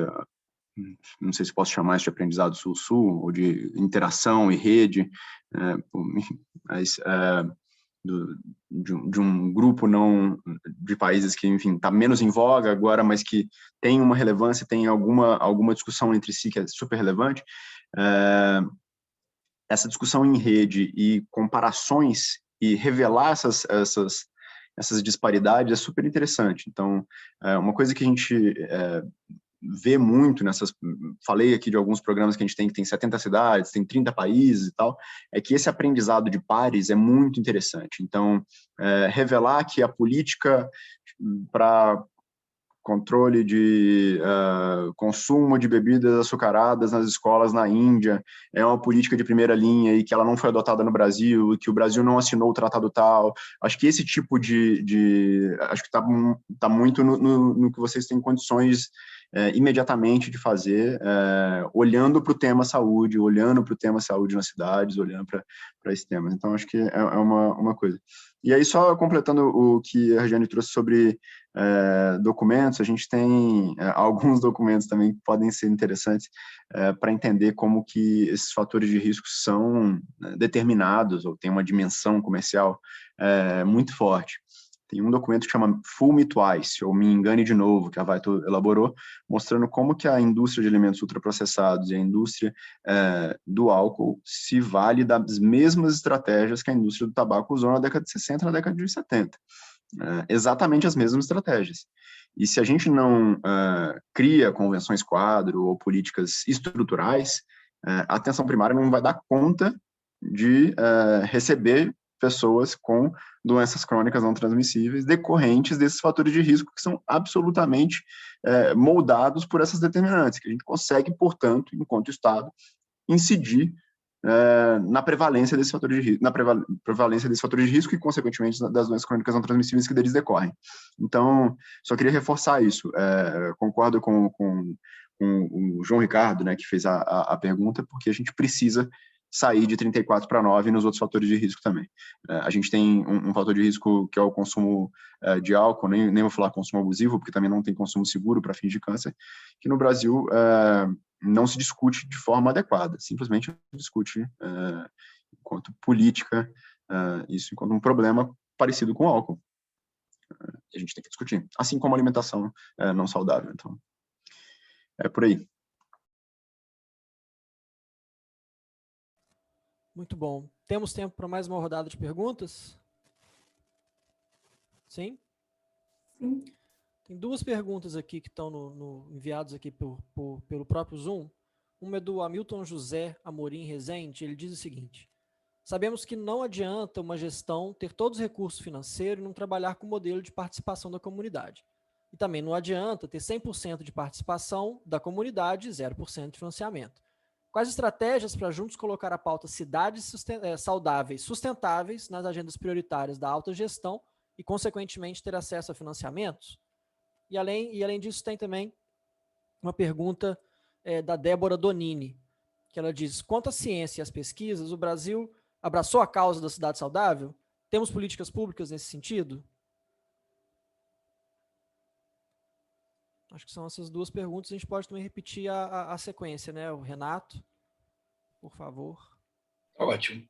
não sei se posso chamar isso de aprendizado sul-sul, ou de interação e rede, enfim, mas de um grupo de países que, enfim, está menos em voga agora, mas que tem uma relevância, tem alguma discussão entre si que é super relevante. Essa discussão em rede e comparações e revelar essas disparidades é super interessante. Então, uma coisa que a gente vê muito falei aqui de alguns programas que a gente tem 70 cidades, tem 30 países e tal, é que esse aprendizado de pares é muito interessante. Então, revelar que a política para controle de consumo de bebidas açucaradas nas escolas na Índia é uma política de primeira linha e que ela não foi adotada no Brasil, e que o Brasil não assinou o tratado tal. Acho que esse tipo acho que está muito no que vocês têm condições imediatamente de fazer, olhando para o tema saúde, olhando para o tema saúde nas cidades, olhando para esse tema. Então, acho que é uma coisa. E aí, só completando o que a Regiane trouxe sobre documentos, a gente tem alguns documentos também que podem ser interessantes para entender como que esses fatores de risco são determinados ou têm uma dimensão comercial muito forte. Tem um documento que chama Fool Me Twice, ou Me Engane de Novo, que a Vital elaborou, mostrando como que a indústria de alimentos ultraprocessados e a indústria do álcool se vale das mesmas estratégias que a indústria do tabaco usou na década de 60 e na década de 70. Exatamente as mesmas estratégias. E se a gente não cria convenções quadro ou políticas estruturais, a atenção primária não vai dar conta de receber pessoas com doenças crônicas não transmissíveis decorrentes desses fatores de risco que são absolutamente moldados por essas determinantes, que a gente consegue, portanto, enquanto Estado, incidir na prevalência desse fator de risco, e, consequentemente, das doenças crônicas não transmissíveis que deles decorrem. Então, só queria reforçar isso. Concordo com o João Ricardo, né, que fez a pergunta, porque a gente precisa sair de 34 para 9 nos outros fatores de risco também. A gente tem um fator de risco que é o consumo de álcool, nem vou falar consumo abusivo, porque também não tem consumo seguro para fins de câncer, que no Brasil não se discute de forma adequada, simplesmente discute enquanto política, isso enquanto um problema parecido com o álcool. A gente tem que discutir, assim como a alimentação não saudável. Então, é por aí. Muito bom. Temos tempo para mais uma rodada de perguntas? Sim? Sim. Tem duas perguntas aqui que estão enviadas aqui pelo próprio Zoom. Uma é do Hamilton José Amorim Rezende. Ele diz o seguinte: sabemos que não adianta uma gestão ter todos os recursos financeiros e não trabalhar com o modelo de participação da comunidade. E também não adianta ter 100% de participação da comunidade e 0% de financiamento. Quais estratégias para juntos colocar a pauta cidades saudáveis, sustentáveis nas agendas prioritárias da alta gestão e, consequentemente, ter acesso a financiamentos? E além disso, tem também uma pergunta da Débora Donini, que ela diz: quanto à ciência e às pesquisas, o Brasil abraçou a causa da cidade saudável? Temos políticas públicas nesse sentido? Acho que são essas duas perguntas. A gente pode também repetir a sequência, né? O Renato, por favor. Ótimo.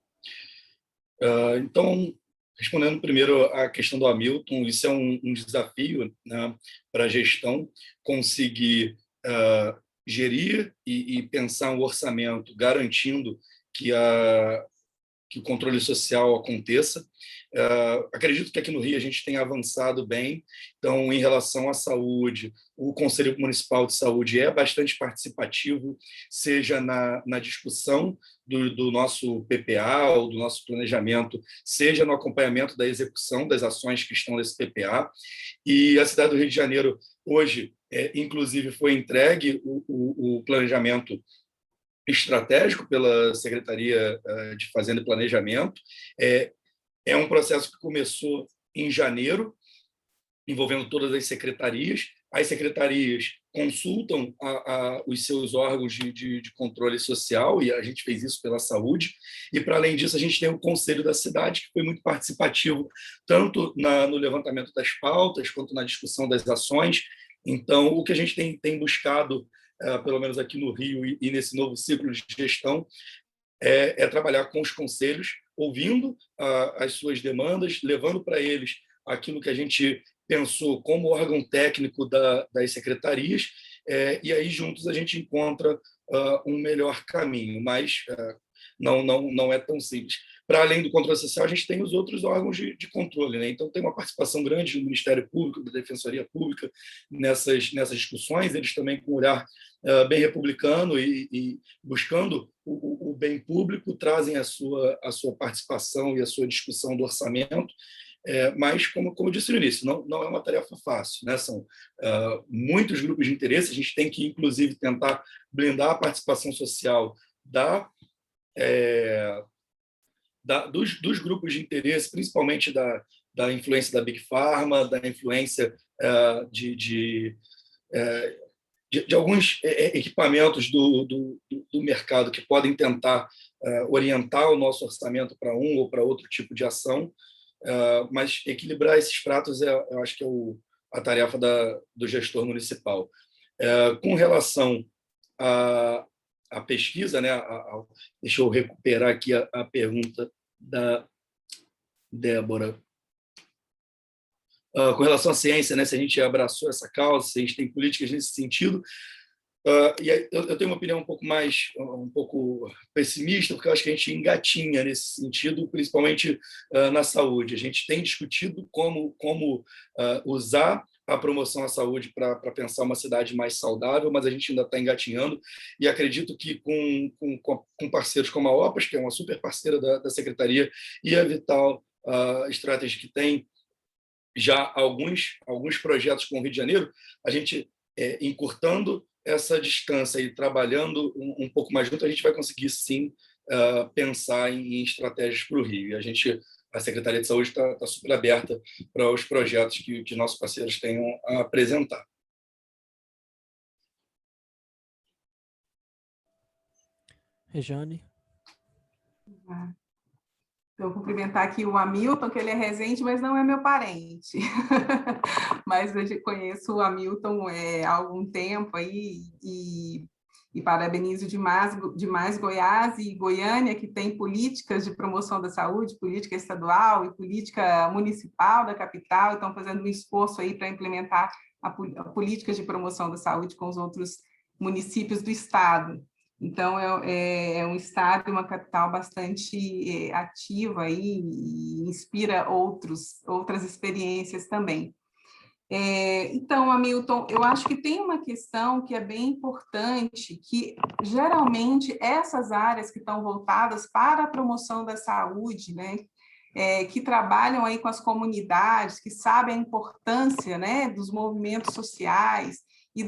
Então, respondendo primeiro à questão do Hamilton, isso é um desafio, né, para a gestão conseguir gerir e pensar um orçamento garantindo que o controle social aconteça. Acredito que aqui no Rio a gente tem avançado bem. Então, em relação à saúde, o Conselho Municipal de Saúde é bastante participativo, seja na discussão do nosso PPA ou do nosso planejamento, seja no acompanhamento da execução das ações que estão nesse PPA. E a cidade do Rio de Janeiro, hoje, inclusive, foi entregue o planejamento estratégico pela Secretaria de Fazenda e Planejamento. É um processo que começou em janeiro, envolvendo todas as secretarias. As secretarias consultam os seus órgãos de controle social, e a gente fez isso pela saúde. E, para além disso, a gente tem o Conselho da Cidade, que foi muito participativo, tanto no levantamento das pautas, quanto na discussão das ações. Então, o que a gente tem buscado, pelo menos aqui no Rio e nesse novo ciclo de gestão, é trabalhar com os conselhos, ouvindo as suas demandas, levando para eles aquilo que a gente pensou como órgão técnico das secretarias, e aí juntos a gente encontra um melhor caminho, mas não é tão simples. Para além do controle social, a gente tem os outros órgãos de controle, né? Então, tem uma participação grande do Ministério Público, da Defensoria Pública, nessas discussões, eles também com um olhar bem republicano e buscando o bem público, trazem a sua participação e a sua discussão do orçamento, mas, como eu disse no início, não é uma tarefa fácil, né? São muitos grupos de interesse, a gente tem que, inclusive, tentar blindar a participação social dos grupos de interesse, principalmente da influência da Big Pharma, da influência de alguns equipamentos do mercado que podem tentar orientar o nosso orçamento para um ou para outro tipo de ação, mas equilibrar esses pratos eu acho que é a tarefa do gestor municipal. Com relação à pesquisa, né, deixa eu recuperar aqui a pergunta da Débora. Com relação à ciência, né, se a gente abraçou essa causa, se a gente tem políticas nesse sentido. E aí, eu tenho uma opinião um pouco pessimista, porque eu acho que a gente engatinha nesse sentido, principalmente na saúde. A gente tem discutido como usar a promoção à saúde para pensar uma cidade mais saudável, mas a gente ainda está engatinhando, e acredito que com parceiros como a OPAS, que é uma super parceira da Secretaria, e a Vital Strategy, que tem já alguns projetos com o Rio de Janeiro, a gente encurtando essa distância e trabalhando um pouco mais junto, a gente vai conseguir, sim, pensar em estratégias para o Rio. E a Secretaria de Saúde está super aberta para os projetos que nossos parceiros tenham a apresentar. Rejane. Vou cumprimentar aqui o Hamilton, que ele é resende, mas não é meu parente. Mas eu conheço o Hamilton há algum tempo aí, e parabenizo demais Goiás e Goiânia, que tem políticas de promoção da saúde, política estadual e política municipal da capital, estão fazendo um esforço aí para implementar a política de promoção da saúde com os outros municípios do estado. Então, é um estado e uma capital bastante ativa aí, e inspira outras experiências também. Então, Hamilton, eu acho que tem uma questão que é bem importante, que geralmente essas áreas que estão voltadas para a promoção da saúde, né, que trabalham aí com as comunidades, que sabem a importância, né, dos movimentos sociais, e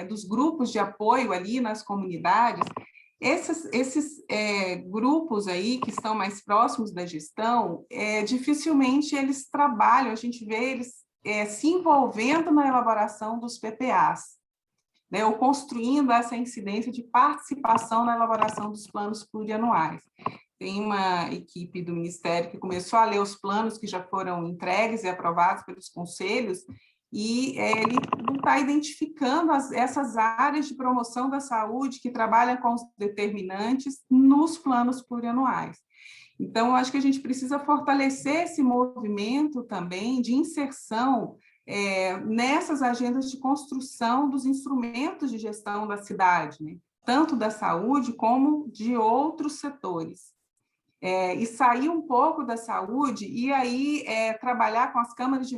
dos grupos de apoio ali nas comunidades, esses grupos aí que estão mais próximos da gestão, dificilmente eles trabalham, a gente vê eles se envolvendo na elaboração dos PPAs, né, ou construindo essa incidência de participação na elaboração dos planos plurianuais. Tem uma equipe do Ministério que começou a ler os planos que já foram entregues e aprovados pelos conselhos, e ele não está identificando essas áreas de promoção da saúde que trabalham com os determinantes nos planos plurianuais. Então, eu acho que a gente precisa fortalecer esse movimento também de inserção nessas agendas de construção dos instrumentos de gestão da cidade, né? Tanto da saúde como de outros setores. E sair um pouco da saúde e aí trabalhar com as câmaras de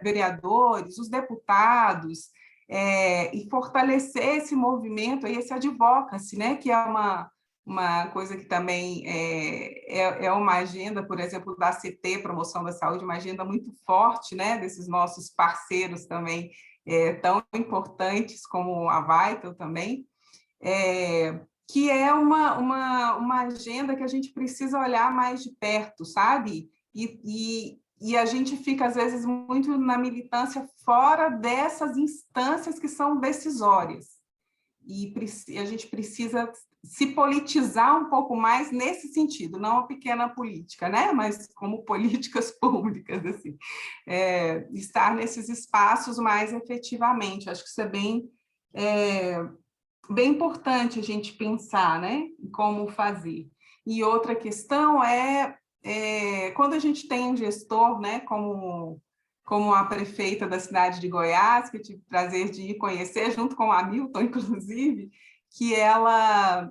vereadores, os deputados, e fortalecer esse movimento, esse advocacy, né, que é uma coisa que também é uma agenda, por exemplo, da ACT, Promoção da Saúde, uma agenda muito forte, né, desses nossos parceiros também tão importantes como a Vital também, que é uma agenda que a gente precisa olhar mais de perto, sabe? E a gente fica, às vezes, muito na militância fora dessas instâncias que são decisórias. E a gente precisa se politizar um pouco mais nesse sentido, não a pequena política, né? Mas como políticas públicas, assim. Estar nesses espaços mais efetivamente. Acho que isso é bem importante a gente pensar, né, em como fazer. E outra questão quando a gente tem um gestor, né, como a prefeita da cidade de Goiás, que eu tive o prazer de ir conhecer, junto com a Hamilton, inclusive, que ela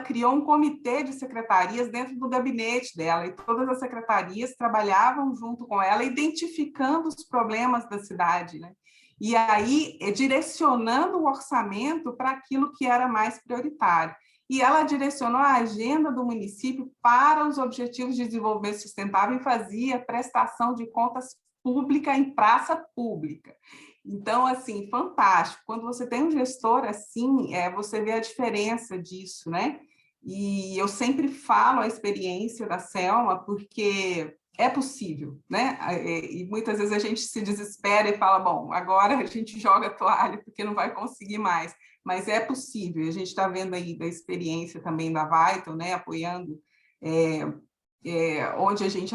criou um comitê de secretarias dentro do gabinete dela, e todas as secretarias trabalhavam junto com ela, identificando os problemas da cidade, né? E aí direcionando o orçamento para aquilo que era mais prioritário. E ela direcionou a agenda do município para os Objetivos de Desenvolvimento Sustentável e fazia prestação de contas pública em praça pública. Então, assim, fantástico. Quando você tem um gestor assim, você vê a diferença disso, né? E eu sempre falo a experiência da Selma, porque é possível, né? E muitas vezes a gente se desespera e fala, bom, agora a gente joga a toalha porque não vai conseguir mais, mas é possível. E a gente está vendo aí da experiência também da Vital, né, apoiando, onde a gente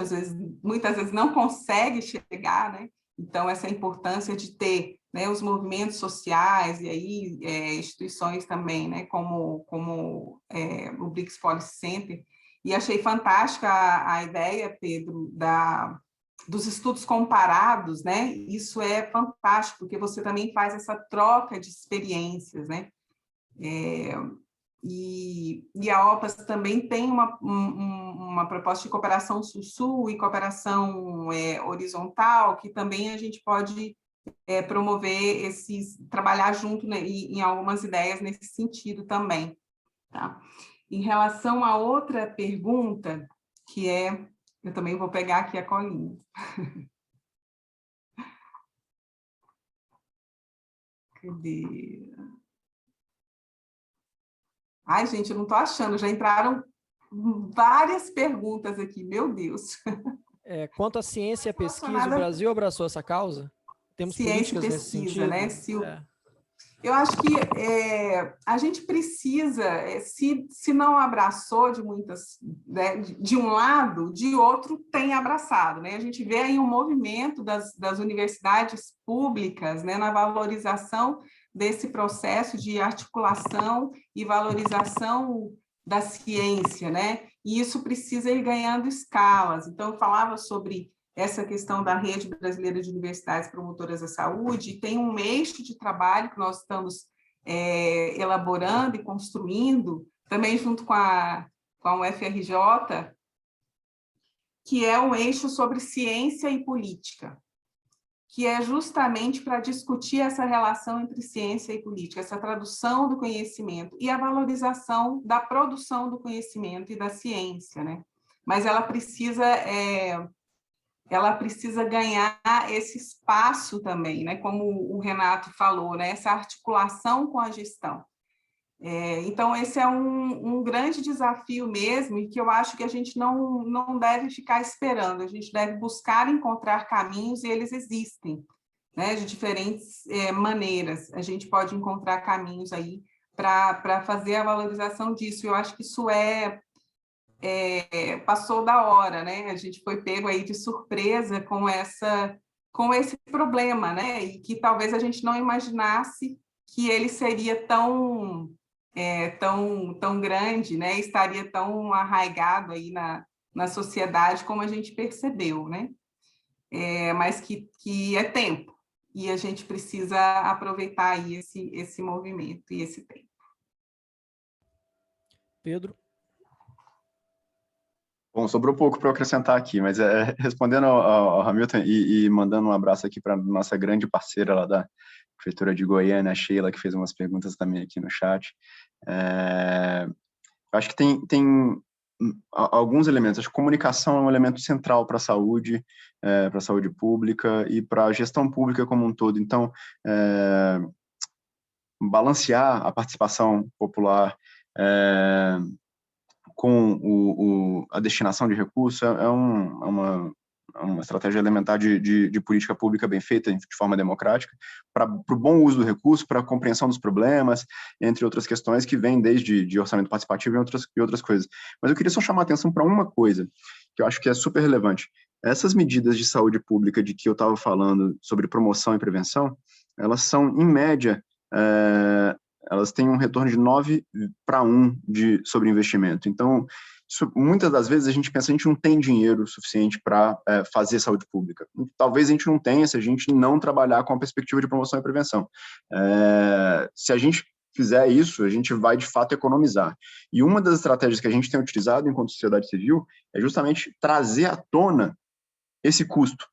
muitas vezes não consegue chegar, né? Então essa importância de ter, né, os movimentos sociais e aí instituições também, né, como o BRICS Policy Center. E achei fantástica a ideia, Pedro, dos estudos comparados, né? Isso é fantástico, porque você também faz essa troca de experiências, né? E a OPAS também tem uma proposta de cooperação sul-sul e cooperação horizontal, que também a gente pode promover trabalhar junto, né, em algumas ideias nesse sentido também, tá? Em relação a outra pergunta, que eu também vou pegar aqui a colinha. Cadê? Ai, gente, eu não estou achando, já entraram várias perguntas aqui, meu Deus. Quanto à ciência e à pesquisa, o Brasil abraçou essa causa? Temos ciência políticas nesse sentido? Né? Eu acho que a gente precisa, se não abraçou né, de um lado, de outro tem abraçado, né? A gente vê aí um movimento das universidades públicas, né, na valorização desse processo de articulação e valorização da ciência, né? E isso precisa ir ganhando escalas. Então, eu falava sobre essa questão da Rede Brasileira de Universidades Promotoras da Saúde, tem um eixo de trabalho que nós estamos elaborando e construindo, também junto com a UFRJ, que é um eixo sobre ciência e política, que é justamente para discutir essa relação entre ciência e política, essa tradução do conhecimento e a valorização da produção do conhecimento e da ciência, né? Mas ela precisa ganhar esse espaço também, né? Como o Renato falou, né? Essa articulação com a gestão. Então, esse é um grande desafio mesmo, e que eu acho que a gente não deve ficar esperando, a gente deve buscar encontrar caminhos, e eles existem, né? De diferentes maneiras. A gente pode encontrar caminhos aí para fazer a valorização disso. Eu acho que isso passou da hora, né? A gente foi pego aí de surpresa com esse problema, né? E que talvez a gente não imaginasse que ele seria tão grande, né? Estaria tão arraigado aí na sociedade como a gente percebeu, né? Mas que é tempo, e a gente precisa aproveitar aí esse movimento e esse tempo. Pedro? Bom, sobrou pouco para eu acrescentar aqui, mas respondendo ao Hamilton e mandando um abraço aqui para a nossa grande parceira lá da Prefeitura de Goiânia, a Sheila, que fez umas perguntas também aqui no chat. Acho que tem alguns elementos. Acho que comunicação é um elemento central para a saúde pública e para a gestão pública como um todo. Então, balancear a participação popular com a destinação de recursos é uma estratégia elementar de política pública bem feita de forma democrática, para o bom uso do recurso, para a compreensão dos problemas, entre outras questões que vêm desde de orçamento participativo e outras coisas. Mas eu queria só chamar a atenção para uma coisa, que eu acho que é super relevante. Essas medidas de saúde pública de que eu estava falando sobre promoção e prevenção, elas são, em média, elas têm um retorno de 9-1 sobre investimento. Então, muitas das vezes a gente pensa que a gente não tem dinheiro suficiente para fazer saúde pública. Talvez a gente não tenha se a gente não trabalhar com a perspectiva de promoção e prevenção. Se a gente fizer isso, a gente vai, de fato, economizar. E uma das estratégias que a gente tem utilizado enquanto sociedade civil é justamente trazer à tona esse custo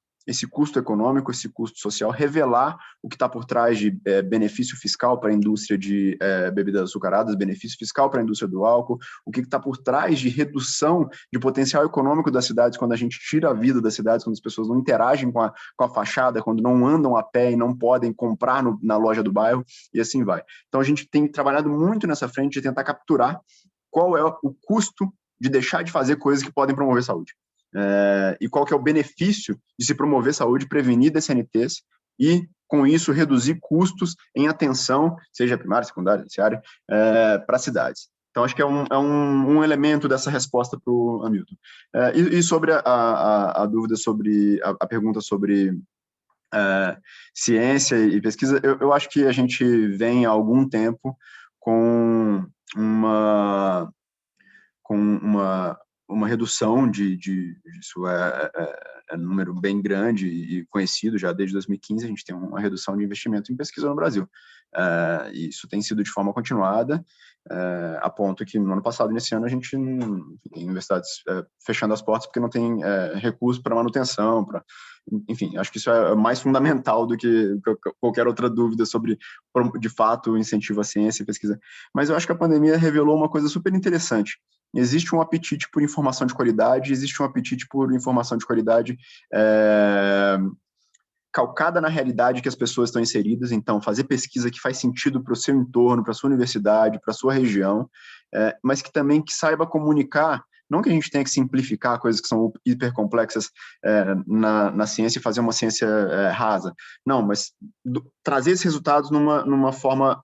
econômico, esse custo social, revelar o que está por trás de benefício fiscal para a indústria de bebidas açucaradas, benefício fiscal para a indústria do álcool, o que está por trás de redução de potencial econômico das cidades, quando a gente tira a vida das cidades, quando as pessoas não interagem com a fachada, quando não andam a pé e não podem comprar na loja do bairro, e assim vai. Então, a gente tem trabalhado muito nessa frente de tentar capturar qual é o custo de deixar de fazer coisas que podem promover saúde. E qual que é o benefício de se promover saúde, prevenir DCNTs e, com isso, reduzir custos em atenção, seja primária, secundária, terciária, para cidades. Então, acho que é um elemento dessa resposta para o Hamilton. E sobre a dúvida sobre, a pergunta sobre ciência e pesquisa, eu acho que a gente vem há algum tempo com uma redução isso é um número bem grande e conhecido já desde 2015, a gente tem uma redução de investimento em pesquisa no Brasil. Isso tem sido de forma continuada, a ponto que no ano passado, nesse ano, a gente tem universidades fechando as portas porque não tem recurso para manutenção, enfim, acho que isso é mais fundamental do que qualquer outra dúvida sobre, de fato, o incentivo à ciência e pesquisa. Mas eu acho que a pandemia revelou uma coisa super interessante. Existe um apetite por informação de qualidade, existe um apetite por informação de qualidade calcada na realidade que as pessoas estão inseridas. Então, fazer pesquisa que faz sentido para o seu entorno, para a sua universidade, para a sua região, mas que também saiba comunicar. Não que a gente tenha que simplificar coisas que são hipercomplexas na ciência e fazer uma ciência rasa. Não, mas trazer esses resultados de uma forma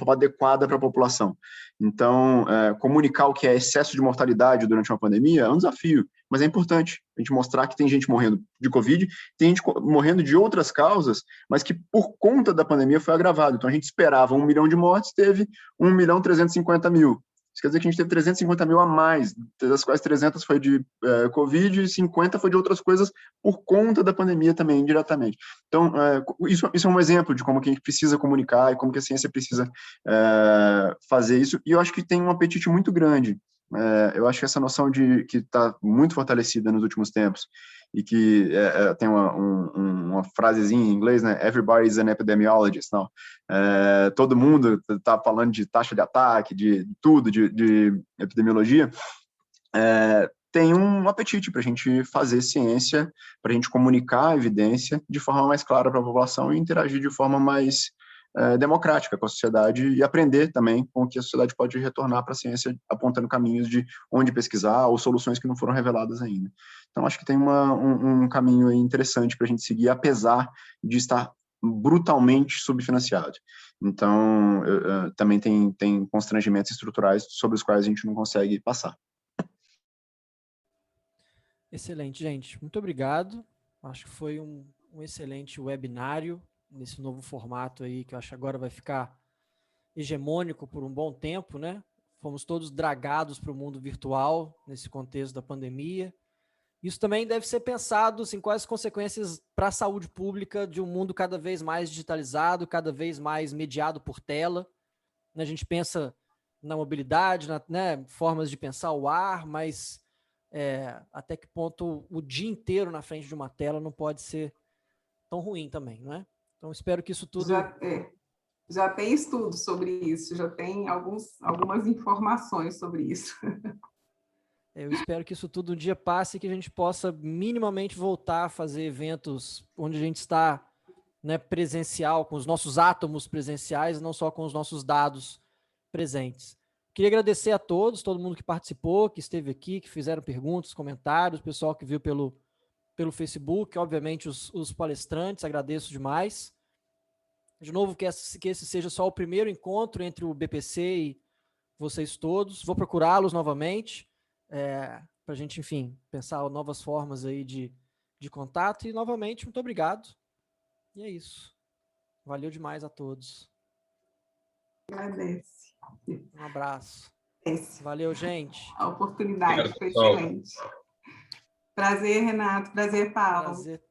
adequada para a população. Então, comunicar o que é excesso de mortalidade durante uma pandemia é um desafio, mas é importante a gente mostrar que tem gente morrendo de Covid, tem gente morrendo de outras causas, mas que por conta da pandemia foi agravado. Então, a gente esperava 1 milhão de mortes, teve 1.350.000. Isso quer dizer que a gente teve 350 mil a mais, das quais 300 foi de Covid e 50 foi de outras coisas por conta da pandemia também, indiretamente. Então, isso é um exemplo de como que a gente precisa comunicar e como que a ciência precisa fazer isso, e eu acho que tem um apetite muito grande. Eu acho que essa noção que está muito fortalecida nos últimos tempos, e que tem uma frasezinha em inglês, né? Everybody is an epidemiologist. Não. Todo mundo está falando de taxa de ataque, de tudo, de epidemiologia. Tem um apetite para a gente fazer ciência, para a gente comunicar a evidência de forma mais clara para a população e interagir de forma mais democrática com a sociedade e aprender também com o que a sociedade pode retornar para a ciência, apontando caminhos de onde pesquisar ou soluções que não foram reveladas ainda. Então, acho que tem um caminho aí interessante para a gente seguir, apesar de estar brutalmente subfinanciado. Então, também tem constrangimentos estruturais sobre os quais a gente não consegue passar. Excelente, gente. Muito obrigado. Acho que foi um excelente webinário nesse novo formato aí, que eu acho que agora vai ficar hegemônico por um bom tempo, né? Fomos todos dragados para o mundo virtual nesse contexto da pandemia. Isso também deve ser pensado, assim, quais as consequências para a saúde pública de um mundo cada vez mais digitalizado, cada vez mais mediado por tela. A gente pensa na mobilidade, né, formas de pensar o ar, mas até que ponto o dia inteiro na frente de uma tela não pode ser tão ruim também, não é? Então, espero que isso tudo... Já tem estudo sobre isso, já tem algumas informações sobre isso. Eu espero que isso tudo um dia passe e que a gente possa minimamente voltar a fazer eventos onde a gente está, né, presencial, com os nossos átomos presenciais, não só com os nossos dados presentes. Queria agradecer a todos, todo mundo que participou, que esteve aqui, que fizeram perguntas, comentários, o pessoal que viu pelo Facebook, obviamente os palestrantes, agradeço demais. De novo, que esse seja só o primeiro encontro entre o BPC e vocês todos. Vou procurá-los novamente, para a gente, enfim, pensar novas formas aí de contato. E, novamente, muito obrigado. E é isso. Valeu demais a todos. Agradece. Um abraço. Valeu, gente. A oportunidade foi excelente. Prazer, Renato. Prazer, Paulo. Prazer.